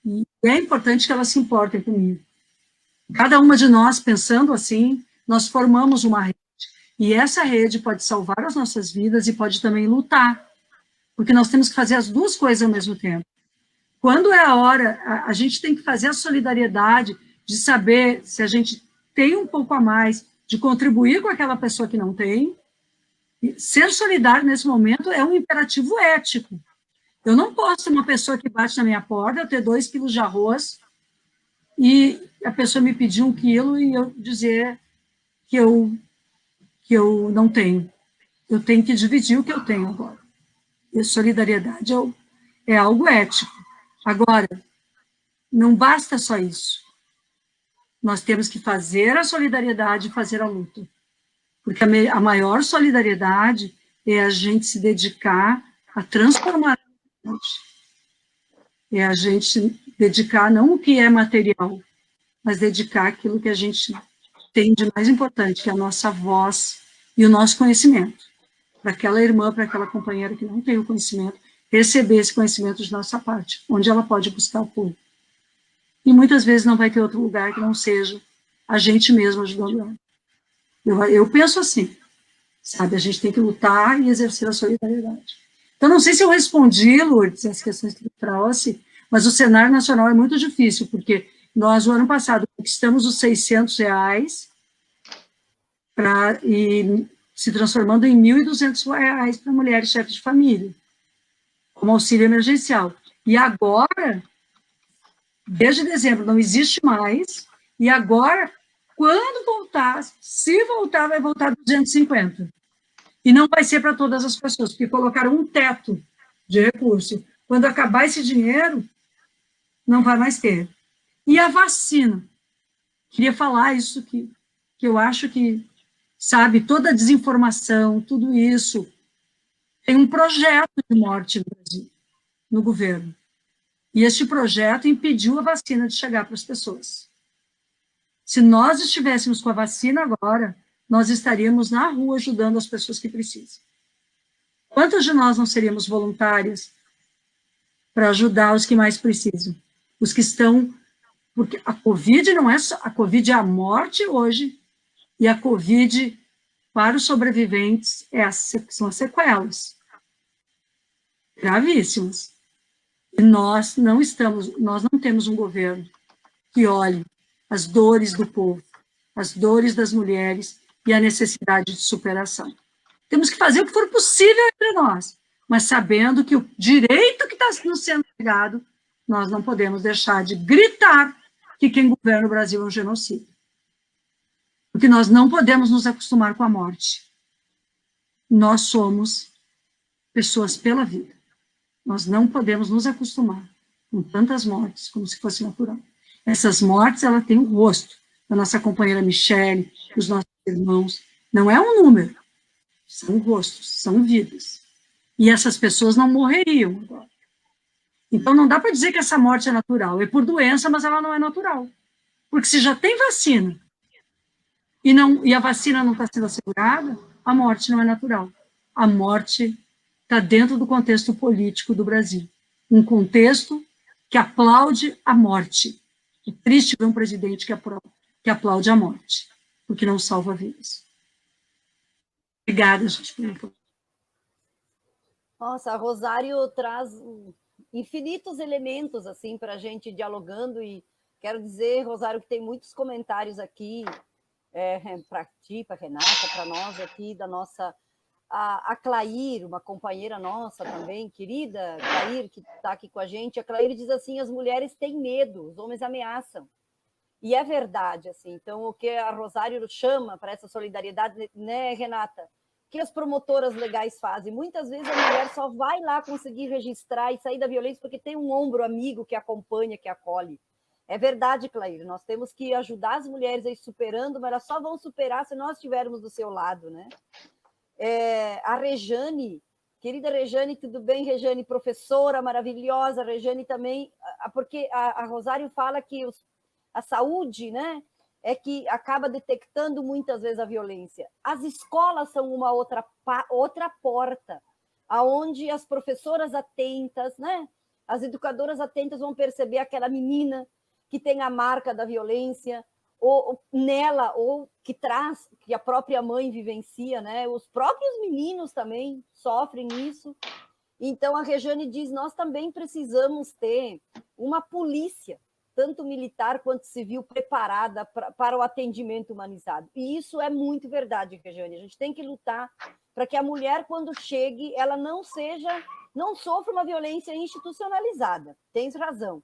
e é importante que elas se importem comigo. Cada uma de nós, pensando assim, nós formamos uma rede, e essa rede pode salvar as nossas vidas e pode também lutar, porque nós temos que fazer as duas coisas ao mesmo tempo. Quando é a hora, a gente tem que fazer a solidariedade de saber se a gente tem um pouco a mais, de contribuir com aquela pessoa que não tem. Ser solidário nesse momento é um imperativo ético. Eu não posso ser uma pessoa que bate na minha porta, eu ter 2 quilos de arroz, e a pessoa me pedir 1 quilo e eu dizer que eu não tenho. Eu tenho que dividir o que eu tenho agora. E solidariedade é algo ético. Agora, não basta só isso. Nós temos que fazer a solidariedade e fazer a luta. Porque a maior solidariedade é a gente se dedicar a transformar a sociedade. É a gente dedicar não o que é material, mas dedicar aquilo que a gente tem de mais importante, que é a nossa voz e o nosso conhecimento. Para aquela irmã, para aquela companheira que não tem o conhecimento, receber esse conhecimento de nossa parte, onde ela pode buscar apoio. E muitas vezes não vai ter outro lugar que não seja a gente mesmo ajudando ela. Eu penso assim, sabe, a gente tem que lutar e exercer a solidariedade. Então, não sei se eu respondi, Lourdes, as questões que tu trouxe, mas o cenário nacional é muito difícil, porque nós, no ano passado, conquistamos os R$ 600 e se transformando em R$ 1.200 para mulheres chefes de família, como auxílio emergencial. E agora, desde dezembro, não existe mais, e agora, quando voltar, se voltar, vai voltar 250. E não vai ser para todas as pessoas, porque colocaram um teto de recurso. Quando acabar esse dinheiro, não vai mais ter. E a vacina? Queria falar isso que eu acho que, sabe, toda a desinformação, tudo isso, tem um projeto de morte no Brasil, no governo. E este projeto impediu a vacina de chegar para as pessoas. Se nós estivéssemos com a vacina agora, nós estaríamos na rua ajudando as pessoas que precisam. Quantas de nós não seríamos voluntárias para ajudar os que mais precisam? Os que estão... Porque a Covid não é só... A Covid é a morte hoje, e a Covid, para os sobreviventes, são as sequelas. Gravíssimas. E nós não temos um governo que olhe as dores do povo, as dores das mulheres e a necessidade de superação. Temos que fazer o que for possível entre nós, mas sabendo que o direito que está nos sendo negado, nós não podemos deixar de gritar que quem governa o Brasil é um genocídio. Porque nós não podemos nos acostumar com a morte. Nós somos pessoas pela vida. Nós não podemos nos acostumar com tantas mortes como se fosse natural. Essas mortes, ela tem um rosto da nossa companheira Michele, dos nossos irmãos. Não é um número. São rostos, são vidas. E essas pessoas não morreriam agora. Então, não dá para dizer que essa morte é natural. É por doença, mas ela não é natural. Porque se já tem vacina e a vacina não está sendo assegurada, a morte não é natural. A morte está dentro do contexto político do Brasil. Um contexto que aplaude a morte. É triste ver um presidente que aplaude a morte, porque não salva vidas. Obrigada, gente. Nossa, a Rosário traz infinitos elementos assim para a gente dialogando, e quero dizer, Rosário, que tem muitos comentários aqui para ti, para Renata, para nós aqui, da nossa... A Clair, uma companheira nossa também, querida Clair, que está aqui com a gente. A Clair diz assim: as mulheres têm medo, os homens ameaçam. E é verdade, assim. Então, o que a Rosário chama para essa solidariedade, né, Renata? Que as promotoras legais fazem. Muitas vezes a mulher só vai lá conseguir registrar e sair da violência porque tem um ombro amigo que acompanha, que acolhe. É verdade, Clair, nós temos que ajudar as mulheres a ir superando, mas elas só vão superar se nós estivermos do seu lado, né? A Rejane, querida Rejane, tudo bem, Rejane? Professora maravilhosa, Rejane também, porque a Rosário fala que a saúde, né, é que acaba detectando muitas vezes a violência. As escolas são uma outra porta, aonde as professoras atentas, né, as educadoras atentas vão perceber aquela menina que tem a marca da violência, ou nela, ou que traz, que a própria mãe vivencia, né? Os próprios meninos também sofrem isso. Então, a Rejane diz, nós também precisamos ter uma polícia, tanto militar quanto civil, preparada para o atendimento humanizado. E isso é muito verdade, Rejane. A gente tem que lutar para que a mulher, quando chegue, ela não sofra uma violência institucionalizada. Tens razão.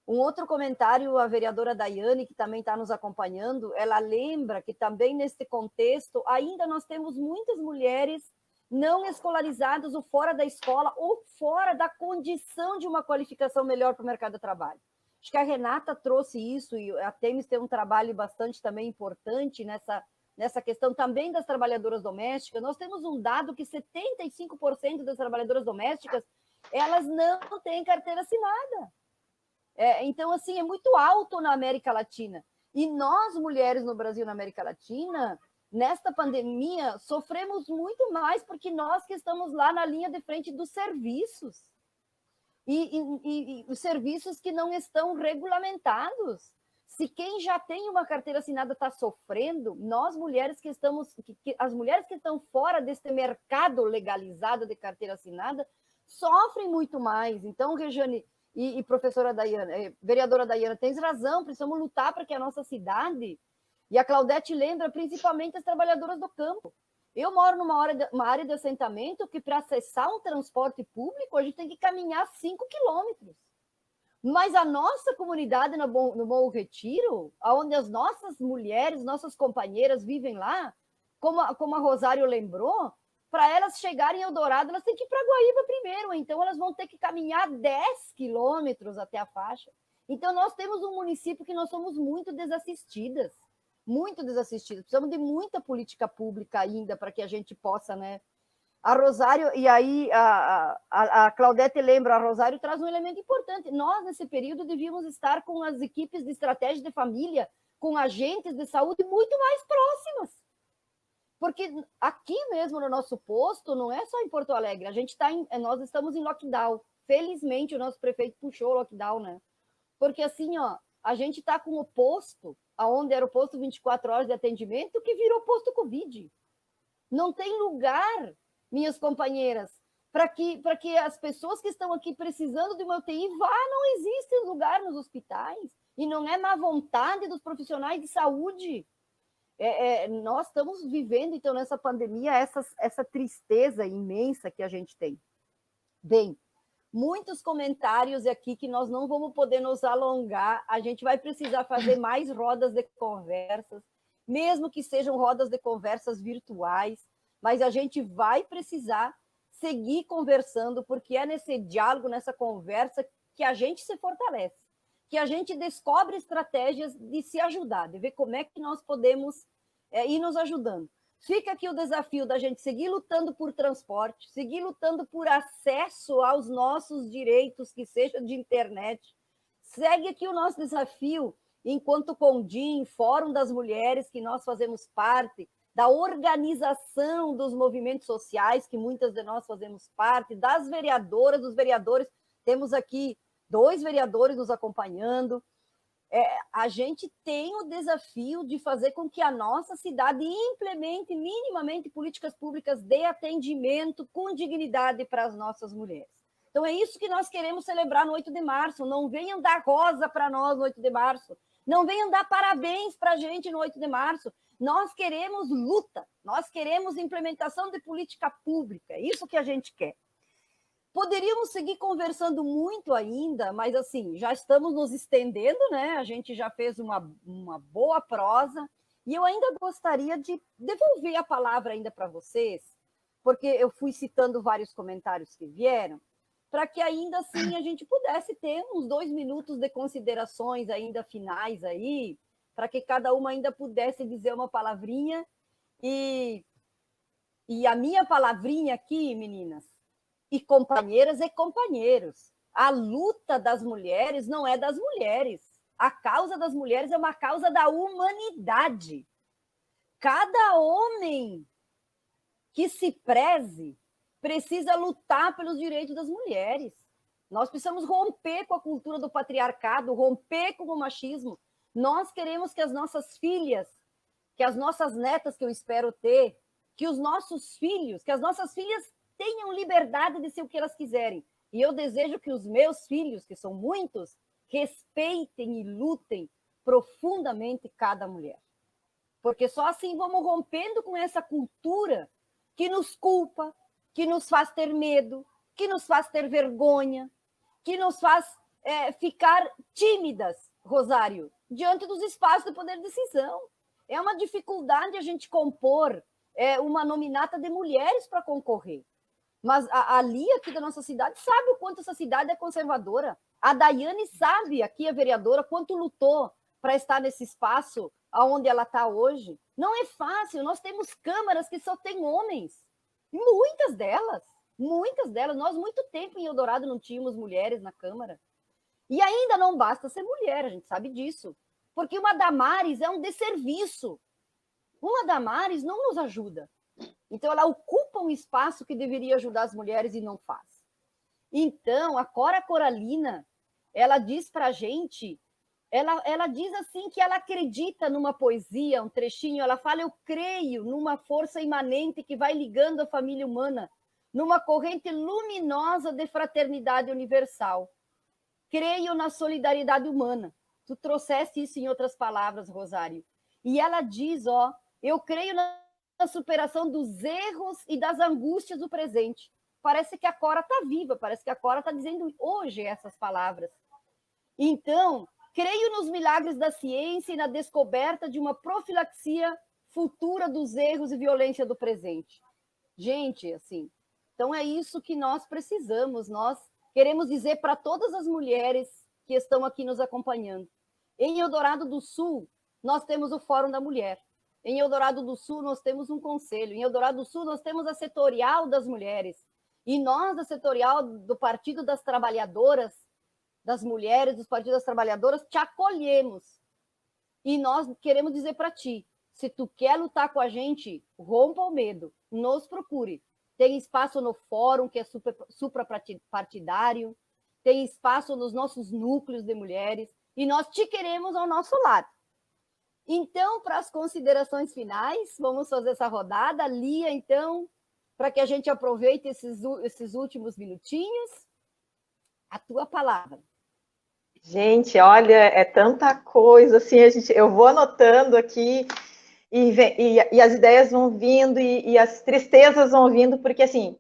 Um outro comentário, a vereadora Daiane, que também está nos acompanhando, ela lembra que também nesse contexto ainda nós temos muitas mulheres não escolarizadas ou fora da escola ou fora da condição de uma qualificação melhor para o mercado de trabalho. Acho que a Renata trouxe isso, e a Temis tem um trabalho bastante também importante nessa questão também das trabalhadoras domésticas. Nós temos um dado que 75% das trabalhadoras domésticas, elas não têm carteira assinada. Então, assim, é muito alto na América Latina. E nós, mulheres no Brasil, na América Latina, nesta pandemia, sofremos muito mais porque nós que estamos lá na linha de frente dos serviços. E os serviços que não estão regulamentados. Se quem já tem uma carteira assinada está sofrendo, nós, mulheres as mulheres que estão fora deste mercado legalizado de carteira assinada, sofrem muito mais. Então, Regiane e professora Daiana, vereadora Daiana, tens razão, precisamos lutar para que a nossa cidade, e a Claudete lembra principalmente as trabalhadoras do campo. Eu moro numa área de assentamento que, para acessar um transporte público, a gente tem que caminhar 5 quilômetros. Mas a nossa comunidade no Bom Retiro, onde as nossas mulheres, nossas companheiras vivem lá, como a Rosário lembrou, para elas chegarem em Eldorado, elas têm que ir para Guaíba primeiro, então elas vão ter que caminhar 10 quilômetros até a faixa. Então, nós temos um município que nós somos muito desassistidas, precisamos de muita política pública ainda para que a gente possa, né? A Rosário, e aí a Claudete lembra, a Rosário traz um elemento importante. Nós, nesse período, devíamos estar com as equipes de estratégia de família, com agentes de saúde muito mais próximas. Porque aqui mesmo no nosso posto, não é só em Porto Alegre, nós estamos em lockdown. Felizmente, o nosso prefeito puxou o lockdown, né? Porque assim, ó, a gente está com o posto, onde era o posto 24 horas de atendimento, que virou posto Covid. Não tem lugar, minhas companheiras, para que as pessoas que estão aqui precisando de uma UTI não existe lugar nos hospitais. E não é má vontade dos profissionais de saúde. Nós estamos vivendo, então, nessa pandemia, essa tristeza imensa que a gente tem. Bem, muitos comentários aqui que nós não vamos poder nos alongar, a gente vai precisar fazer mais rodas de conversas, mesmo que sejam rodas de conversas virtuais, mas a gente vai precisar seguir conversando, porque é nesse diálogo, nessa conversa, que a gente se fortalece, que a gente descobre estratégias de se ajudar, de ver como é que nós podemos ir nos ajudando. Fica aqui o desafio da gente seguir lutando por transporte, seguir lutando por acesso aos nossos direitos, que seja de internet. Segue aqui o nosso desafio, enquanto Condim, Fórum das Mulheres, que nós fazemos parte, da organização dos movimentos sociais, que muitas de nós fazemos parte, das vereadoras, dos vereadores. Temos aqui 2 vereadores nos acompanhando. A gente tem o desafio de fazer com que a nossa cidade implemente minimamente políticas públicas de atendimento com dignidade para as nossas mulheres. Então, é isso que nós queremos celebrar no 8 de março. Não venham dar rosa para nós no 8 de março. Não venham dar parabéns para a gente no 8 de março. Nós queremos luta. Nós queremos implementação de política pública. É isso que a gente quer. Poderíamos seguir conversando muito ainda, mas assim, já estamos nos estendendo, né? A gente já fez uma boa prosa, e eu ainda gostaria de devolver a palavra ainda para vocês, porque eu fui citando vários comentários que vieram, para que ainda assim a gente pudesse ter uns 2 minutos de considerações ainda finais aí, para que cada uma ainda pudesse dizer uma palavrinha, e a minha palavrinha aqui, meninas, e companheiras e companheiros. A luta das mulheres não é das mulheres. A causa das mulheres é uma causa da humanidade. Cada homem que se preze precisa lutar pelos direitos das mulheres. Nós precisamos romper com a cultura do patriarcado, romper com o machismo. Nós queremos que as nossas filhas, que as nossas netas, que eu espero ter, que os nossos filhos, que as nossas filhas tenham liberdade de ser o que elas quiserem. E eu desejo que os meus filhos, que são muitos, respeitem e lutem profundamente cada mulher. Porque só assim vamos rompendo com essa cultura que nos culpa, que nos faz ter medo, que nos faz ter vergonha, que nos faz ficar tímidas, Rosário, diante dos espaços de poder de decisão. É uma dificuldade a gente compor uma nominata de mulheres para concorrer. Mas a Lia, aqui da nossa cidade, sabe o quanto essa cidade é conservadora. A Daiane sabe, aqui a vereadora, quanto lutou para estar nesse espaço onde ela está hoje. Não é fácil, nós temos câmaras que só tem homens. Muitas delas. Nós, muito tempo em Eldorado, não tínhamos mulheres na Câmara. E ainda não basta ser mulher, a gente sabe disso. Porque uma Damares é um desserviço. Uma Damares não nos ajuda. Então, ela ocupa um espaço que deveria ajudar as mulheres e não faz. Então, a Cora Coralina, ela diz para a gente, ela diz assim que ela acredita numa poesia, um trechinho, ela fala, eu creio numa força imanente que vai ligando a família humana, numa corrente luminosa de fraternidade universal. Creio na solidariedade humana. Tu trouxeste isso em outras palavras, Rosário. E ela diz, ó, eu creio na superação dos erros e das angústias do presente. Parece que a Cora está viva, parece que a Cora está dizendo hoje essas palavras. Então, creio nos milagres da ciência e na descoberta de uma profilaxia futura dos erros e violência do presente. Gente, assim, então é isso que nós precisamos, nós queremos dizer para todas as mulheres que estão aqui nos acompanhando. Em Eldorado do Sul, nós temos o Fórum da Mulher. Em Eldorado do Sul, nós temos um conselho. Em Eldorado do Sul, nós temos a setorial das mulheres. E nós, da setorial do Partido das Trabalhadoras, das mulheres, dos Partidos das Trabalhadoras, te acolhemos. E nós queremos dizer para ti, se tu quer lutar com a gente, rompa o medo, nos procure. Tem espaço no fórum, que é suprapartidário, tem espaço nos nossos núcleos de mulheres, e nós te queremos ao nosso lado. Então, para as considerações finais, vamos fazer essa rodada. Lia, então, para que a gente aproveite esses últimos minutinhos, a tua palavra. Gente, olha, é tanta coisa, assim, eu vou anotando aqui, e as ideias vão vindo, e as tristezas vão vindo, porque, assim,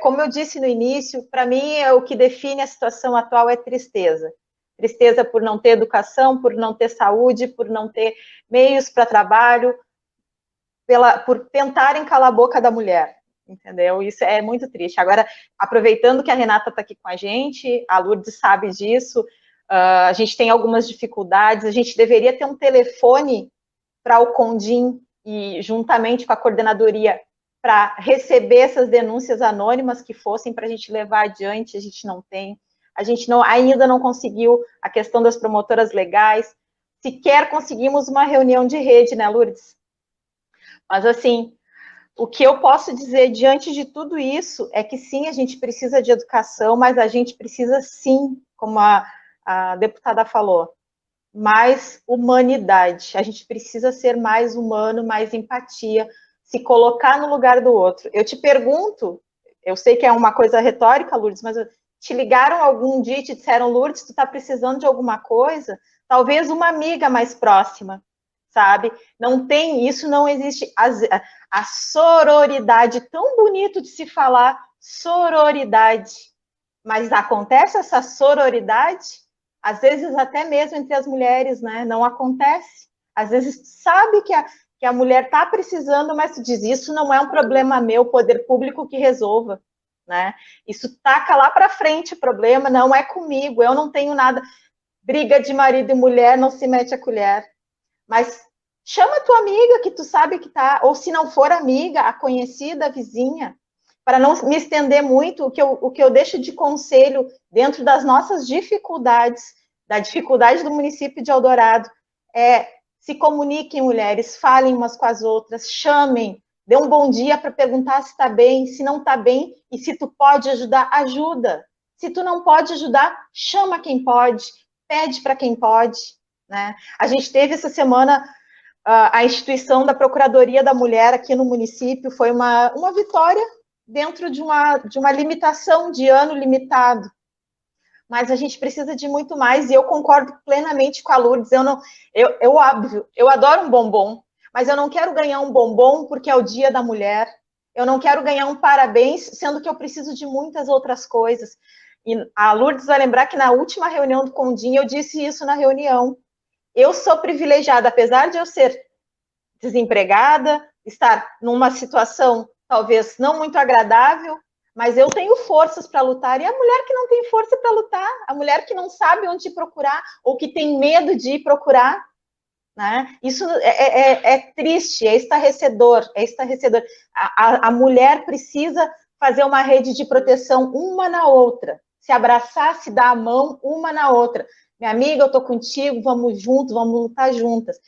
como eu disse no início, para mim, o que define a situação atual é tristeza. Tristeza por não ter educação, por não ter saúde, por não ter meios para trabalho, por tentarem calar a boca da mulher, entendeu? Isso é muito triste. Agora, aproveitando que a Renata está aqui com a gente, a Lourdes sabe disso, a gente tem algumas dificuldades, a gente deveria ter um telefone para o Condim, e juntamente com a coordenadoria, para receber essas denúncias anônimas que fossem para a gente levar adiante, a gente não tem. A gente ainda não conseguiu a questão das promotoras legais, sequer conseguimos uma reunião de rede, né, Lourdes? Mas, assim, o que eu posso dizer diante de tudo isso é que, sim, a gente precisa de educação, mas a gente precisa, sim, como a deputada falou, mais humanidade. A gente precisa ser mais humano, mais empatia, se colocar no lugar do outro. Eu te pergunto, eu sei que é uma coisa retórica, Lourdes, mas te ligaram algum dia e te disseram, Lourdes, tu está precisando de alguma coisa? Talvez uma amiga mais próxima, sabe? Não tem, isso não existe. A sororidade, tão bonito de se falar, sororidade. Mas acontece essa sororidade? Às vezes até mesmo entre as mulheres, né? Não acontece. Às vezes tu sabe que a mulher está precisando, mas tu diz, isso não é um problema meu, poder público que resolva. Né? Isso taca lá para frente o problema, não é comigo, eu não tenho nada. Briga de marido e mulher, não se mete a colher. Mas chama a tua amiga que tu sabe que tá, ou se não for amiga, a conhecida, a vizinha, para não me estender muito, o que eu deixo de conselho dentro das nossas dificuldades, da dificuldade do município de Eldorado, se comuniquem, mulheres, falem umas com as outras, chamem, dê um bom dia para perguntar se está bem, se não está bem, e se tu pode ajudar, ajuda. Se tu não pode ajudar, chama quem pode, pede para quem pode. Né? A gente teve essa semana a instituição da Procuradoria da Mulher aqui no município, foi uma vitória dentro de uma limitação de ano limitado. Mas a gente precisa de muito mais, e eu concordo plenamente com a Lourdes. Óbvio, eu adoro um bombom, mas eu não quero ganhar um bombom porque é o Dia da Mulher, eu não quero ganhar um parabéns, sendo que eu preciso de muitas outras coisas. E a Lourdes vai lembrar que na última reunião do Condim, eu disse isso na reunião. Eu sou privilegiada, apesar de eu ser desempregada, estar numa situação talvez não muito agradável, mas eu tenho forças para lutar, e a mulher que não tem força para lutar, a mulher que não sabe onde procurar, ou que tem medo de ir procurar, né? Isso é triste, é estarrecedor, A mulher precisa fazer uma rede de proteção uma na outra, se abraçar, se dar a mão uma na outra. Minha amiga, eu estou contigo, vamos juntos, vamos lutar juntas.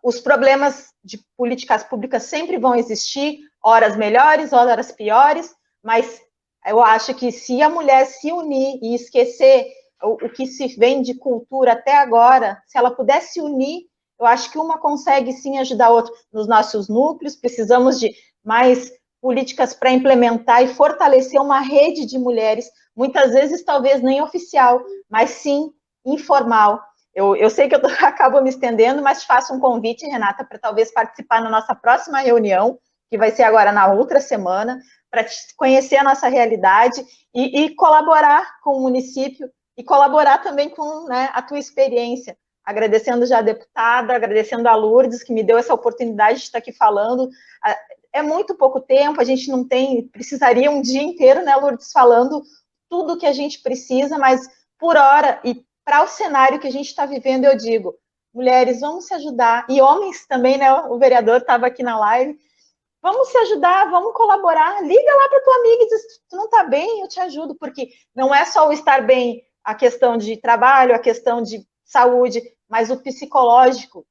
Os problemas de políticas públicas sempre vão existir, horas melhores, horas piores, mas eu acho que se a mulher se unir e esquecer o que se vem de cultura até agora, se ela puder se unir, eu acho que uma consegue sim ajudar a outra nos nossos núcleos. Precisamos de mais políticas para implementar e fortalecer uma rede de mulheres, muitas vezes talvez nem oficial, mas sim informal. Eu sei que eu acabo me estendendo, mas faço um convite, Renata, para talvez participar na nossa próxima reunião, que vai ser agora na outra semana, para conhecer a nossa realidade e colaborar com o município e colaborar também com, né, a tua experiência. Agradecendo já a deputada, agradecendo a Lourdes, que me deu essa oportunidade de estar aqui falando. É muito pouco tempo, a gente não tem, precisaria um dia inteiro, né, Lourdes, falando tudo que a gente precisa, mas por hora e para o cenário que a gente está vivendo, eu digo, mulheres, vamos se ajudar, e homens também, né, o vereador estava aqui na live, vamos se ajudar, vamos colaborar, liga lá para tua amiga e diz, tu não está bem, eu te ajudo, porque não é só o estar bem, a questão de trabalho, a questão de saúde, mas o psicológico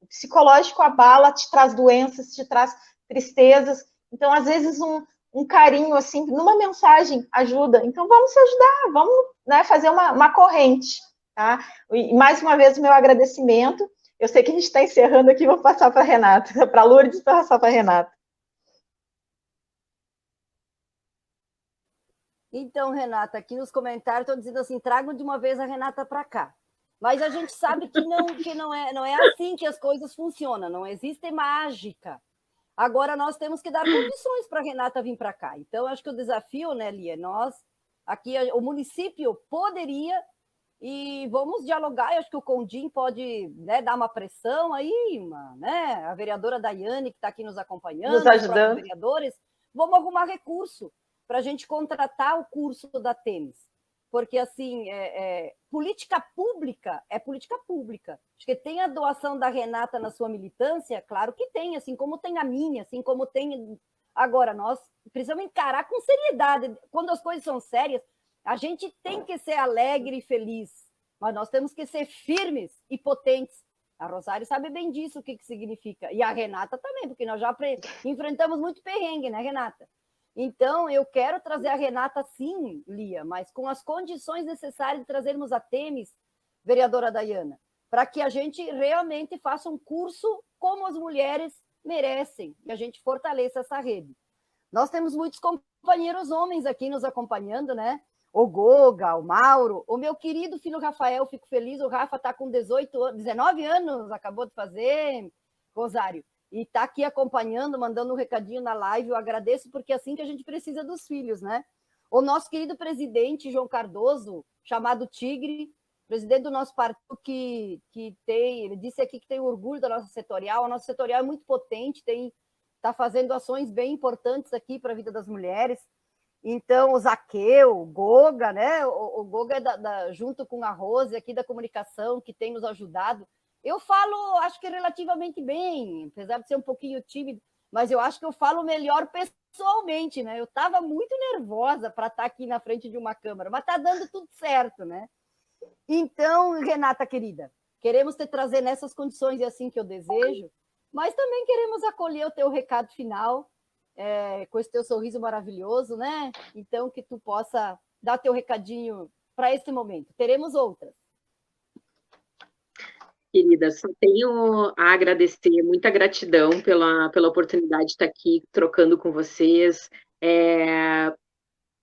abala, te traz doenças, te traz tristezas, então às vezes um carinho assim, numa mensagem ajuda, então vamos se ajudar, vamos, né, fazer uma corrente, tá? E mais uma vez o meu agradecimento, eu sei que a gente está encerrando aqui, vou passar para a Renata, para a Lourdes, passar para a Renata. Então, Renata, aqui nos comentários estão dizendo assim, tragam de uma vez a Renata para cá. Mas a gente sabe que não é assim que as coisas funcionam, não existe mágica. Agora nós temos que dar condições para a Renata vir para cá. Então, acho que o desafio, né, Lia, nós, aqui, o município poderia, e vamos dialogar, eu acho que o Condim pode, né, dar uma pressão aí, né, a vereadora Daiane, que está aqui nos acompanhando, nos ajudando, os vereadores, vamos arrumar recurso para a gente contratar o curso da Temis. Porque, assim, política pública é política pública. Acho que tem a doação da Renata na sua militância, claro que tem, assim como tem a minha, assim como tem... Agora, nós precisamos encarar com seriedade. Quando as coisas são sérias, a gente tem que ser alegre e feliz, mas nós temos que ser firmes e potentes. A Rosário sabe bem disso, o que significa. E a Renata também, porque nós já enfrentamos muito perrengue, né, Renata? Então, eu quero trazer a Renata, sim, Lia, mas com as condições necessárias de trazermos a Temis, vereadora Daiana, para que a gente realmente faça um curso como as mulheres merecem, e a gente fortaleça essa rede. Nós temos muitos companheiros homens aqui nos acompanhando, né? O Goga, o Mauro, o meu querido filho Rafael, fico feliz, o Rafa está com 19 anos, acabou de fazer, Rosário. E está aqui acompanhando, mandando um recadinho na live, eu agradeço, porque é assim que a gente precisa dos filhos, né? O nosso querido presidente, João Cardoso, chamado Tigre, presidente do nosso partido, que tem, ele disse aqui que tem orgulho da nossa setorial, a nossa setorial é muito potente, está fazendo ações bem importantes aqui para a vida das mulheres. Então, o Zaqueu, o Goga, né? O Goga é junto com a Rose aqui da comunicação, que tem nos ajudado. Eu falo, acho que relativamente bem, apesar de ser um pouquinho tímido, mas eu acho que eu falo melhor pessoalmente, né? Eu estava muito nervosa para estar aqui na frente de uma câmera, mas está dando tudo certo, né? Então, Renata, querida, queremos te trazer nessas condições, é assim que eu desejo, mas também queremos acolher o teu recado final, com esse teu sorriso maravilhoso, né? Então, que tu possa dar teu recadinho para esse momento. Teremos outras. Querida, só tenho a agradecer, muita gratidão pela oportunidade de estar aqui trocando com vocês.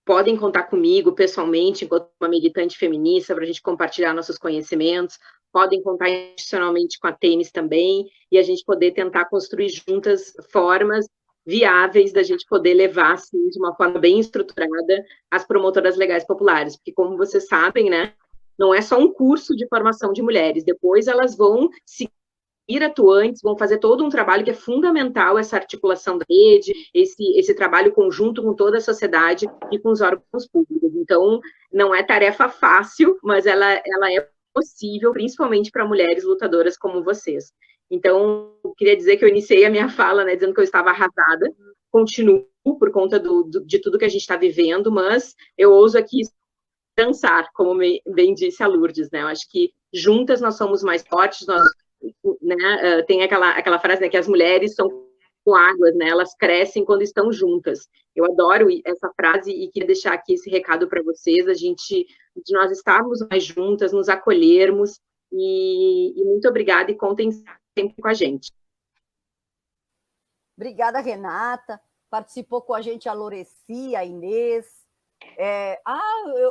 Podem contar comigo pessoalmente, enquanto uma militante feminista, para a gente compartilhar nossos conhecimentos. Podem contar institucionalmente com a Temis também, e a gente poder tentar construir juntas formas viáveis da gente poder levar, assim, de uma forma bem estruturada, as promotoras legais populares. Porque, como vocês sabem, né, não é só um curso de formação de mulheres, depois elas vão seguir atuantes, vão fazer todo um trabalho que é fundamental, essa articulação da rede, esse trabalho conjunto com toda a sociedade e com os órgãos públicos. Então, não é tarefa fácil, mas ela é possível, principalmente para mulheres lutadoras como vocês. Então, eu queria dizer que eu iniciei a minha fala, né, dizendo que eu estava arrasada, continuo por conta de tudo que a gente está vivendo, mas eu ouso aqui dançar, como bem disse a Lourdes, né? Eu acho que juntas nós somos mais fortes, nós, né? Tem aquela frase, né, que as mulheres são com águas, né? Elas crescem quando estão juntas. Eu adoro essa frase e queria deixar aqui esse recado para vocês, de nós estarmos mais juntas, nos acolhermos, e muito obrigada e contem sempre com a gente. Obrigada, Renata. participou com a gente a Loreci, a Inês,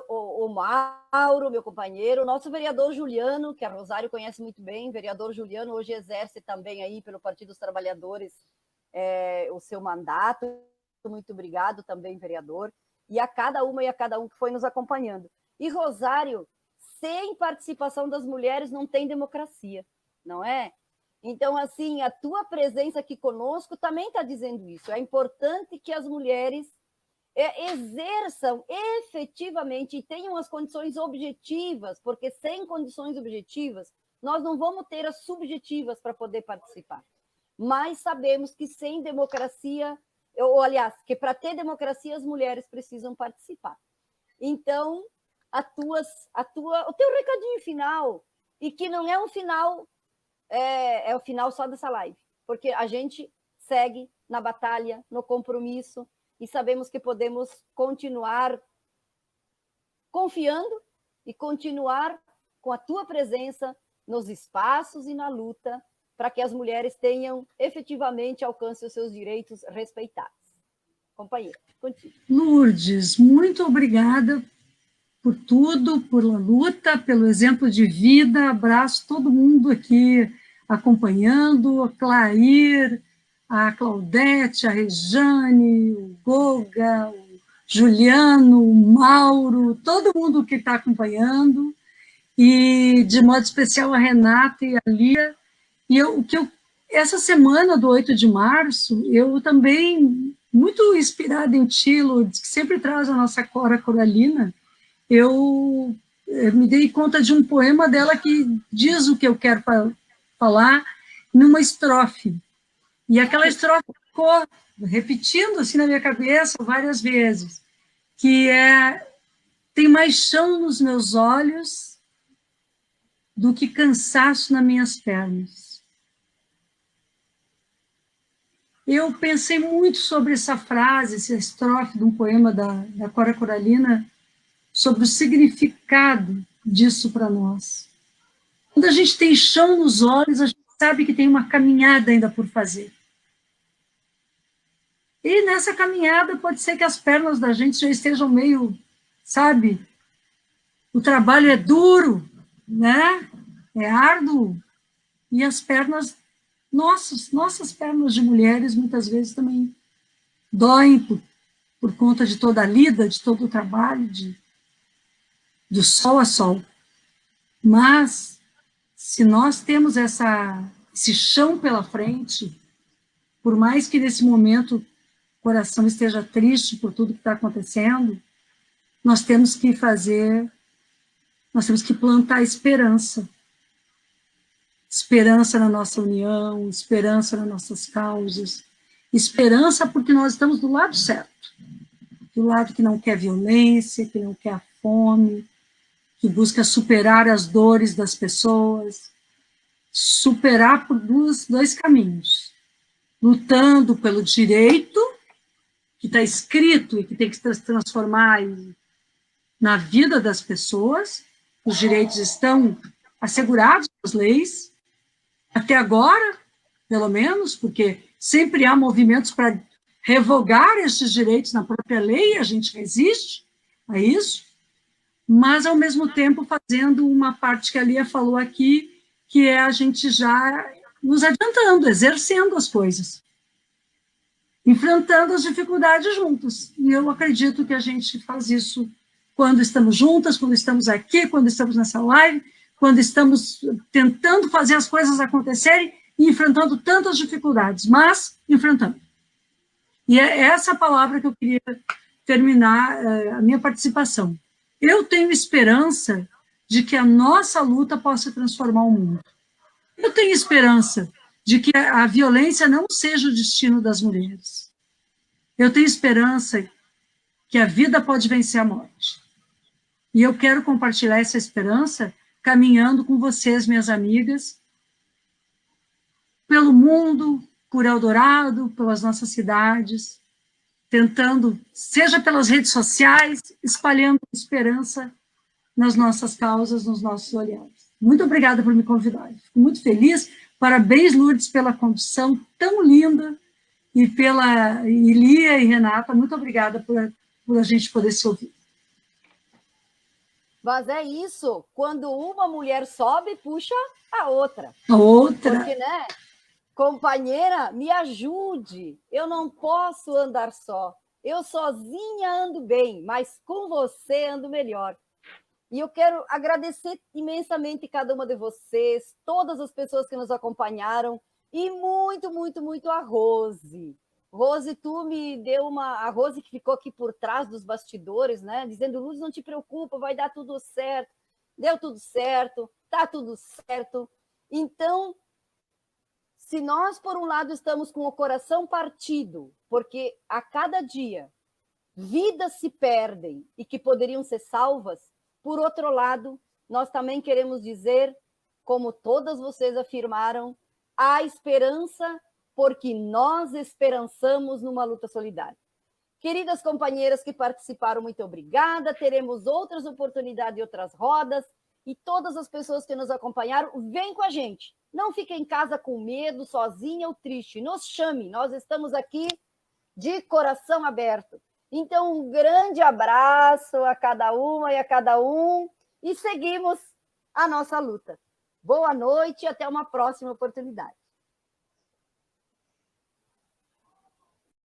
o Mauro, meu companheiro, o nosso vereador Juliano, que a Rosário conhece muito bem, vereador Juliano, hoje exerce também aí pelo Partido dos Trabalhadores o seu mandato. Muito obrigado também, vereador, e a cada uma e a cada um que foi nos acompanhando. E, Rosário, sem participação das mulheres não tem democracia, não é? Então, assim, a tua presença aqui conosco também está dizendo isso. É importante que as mulheres exerçam efetivamente e tenham as condições objetivas, porque sem condições objetivas, nós não vamos ter as subjetivas para poder participar. Mas sabemos que sem democracia, ou aliás, que para ter democracia as mulheres precisam participar. Então, o teu recadinho final, e que não é um final, é o final só dessa live, porque a gente segue na batalha, no compromisso, e sabemos que podemos continuar confiando e continuar com a tua presença nos espaços e na luta para que as mulheres tenham efetivamente alcance os seus direitos respeitados. Companheira, contigo. Lourdes, muito obrigada por tudo, por a luta, pelo exemplo de vida. Abraço todo mundo aqui acompanhando, a Clair, a Claudete, a Rejane, o Goga, o Juliano, o Mauro, todo mundo que está acompanhando, e de modo especial a Renata e a Lia. E essa semana do 8 de março, eu também, muito inspirada em ti, Lourdes, que sempre traz a nossa Cora Coralina, eu me dei conta de um poema dela que diz o que eu quero falar numa estrofe. E aquela estrofe ficou repetindo assim na minha cabeça várias vezes, que é: tem mais chão nos meus olhos do que cansaço nas minhas pernas. Eu pensei muito sobre essa frase, essa estrofe de um poema da Cora Coralina, sobre o significado disso para nós. Quando a gente tem chão nos olhos, a gente sabe que tem uma caminhada ainda por fazer. E nessa caminhada pode ser que as pernas da gente já estejam meio, sabe, o trabalho é duro, né? É árduo, e as pernas, nossas pernas de mulheres, muitas vezes também doem por conta de toda a lida, de todo o trabalho, do sol a sol. Mas, se nós temos esse chão pela frente, por mais que nesse momento o coração esteja triste por tudo que está acontecendo, nós temos que plantar esperança. Esperança na nossa união, esperança nas nossas causas, esperança porque nós estamos do lado certo, do lado que não quer violência, que não quer a fome, que busca superar as dores das pessoas, superar por dois caminhos, lutando pelo direito, que está escrito e que tem que se transformar na vida das pessoas. Os direitos estão assegurados pelas leis, até agora, pelo menos, porque sempre há movimentos para revogar esses direitos na própria lei, a gente resiste a isso, mas, ao mesmo tempo, fazendo uma parte que a Lia falou aqui, que é a gente já nos adiantando, exercendo as coisas, enfrentando as dificuldades juntos. E eu acredito que a gente faz isso quando estamos juntas, quando estamos aqui, quando estamos nessa live, quando estamos tentando fazer as coisas acontecerem e enfrentando tantas dificuldades, mas enfrentando. E é essa palavra que eu queria terminar a minha participação. Eu tenho esperança de que a nossa luta possa transformar o mundo. Eu tenho esperança de que a violência não seja o destino das mulheres. Eu tenho esperança que a vida pode vencer a morte. E eu quero compartilhar essa esperança caminhando com vocês, minhas amigas, pelo mundo, por Eldorado, pelas nossas cidades, tentando, seja pelas redes sociais, espalhando esperança nas nossas causas, nos nossos olhares. Muito obrigada por me convidar. Fico muito feliz. Parabéns, Lourdes, pela condução tão linda E Lia e Renata, muito obrigada por a gente poder se ouvir. Mas é isso, quando uma mulher sobe, puxa a outra. Outra. Porque, né, companheira, me ajude, eu não posso andar só. Eu sozinha ando bem, mas com você ando melhor. E eu quero agradecer imensamente cada uma de vocês, todas as pessoas que nos acompanharam, e muito, muito, muito a Rose. Rose, tu me deu a Rose que ficou aqui por trás dos bastidores, né? Dizendo, Luz, não te preocupa, vai dar tudo certo. Deu tudo certo, tá tudo certo. Então, se nós, por um lado, estamos com o coração partido, porque a cada dia vidas se perdem e que poderiam ser salvas, por outro lado, nós também queremos dizer, como todas vocês afirmaram, há esperança porque nós esperançamos numa luta solidária. Queridas companheiras que participaram, muito obrigada. Teremos outras oportunidades e outras rodas. E todas as pessoas que nos acompanharam, vem com a gente. Não fique em casa com medo, sozinha ou triste. Nos chame, nós estamos aqui de coração aberto. Então, um grande abraço a cada uma e a cada um e seguimos a nossa luta. Boa noite e até uma próxima oportunidade.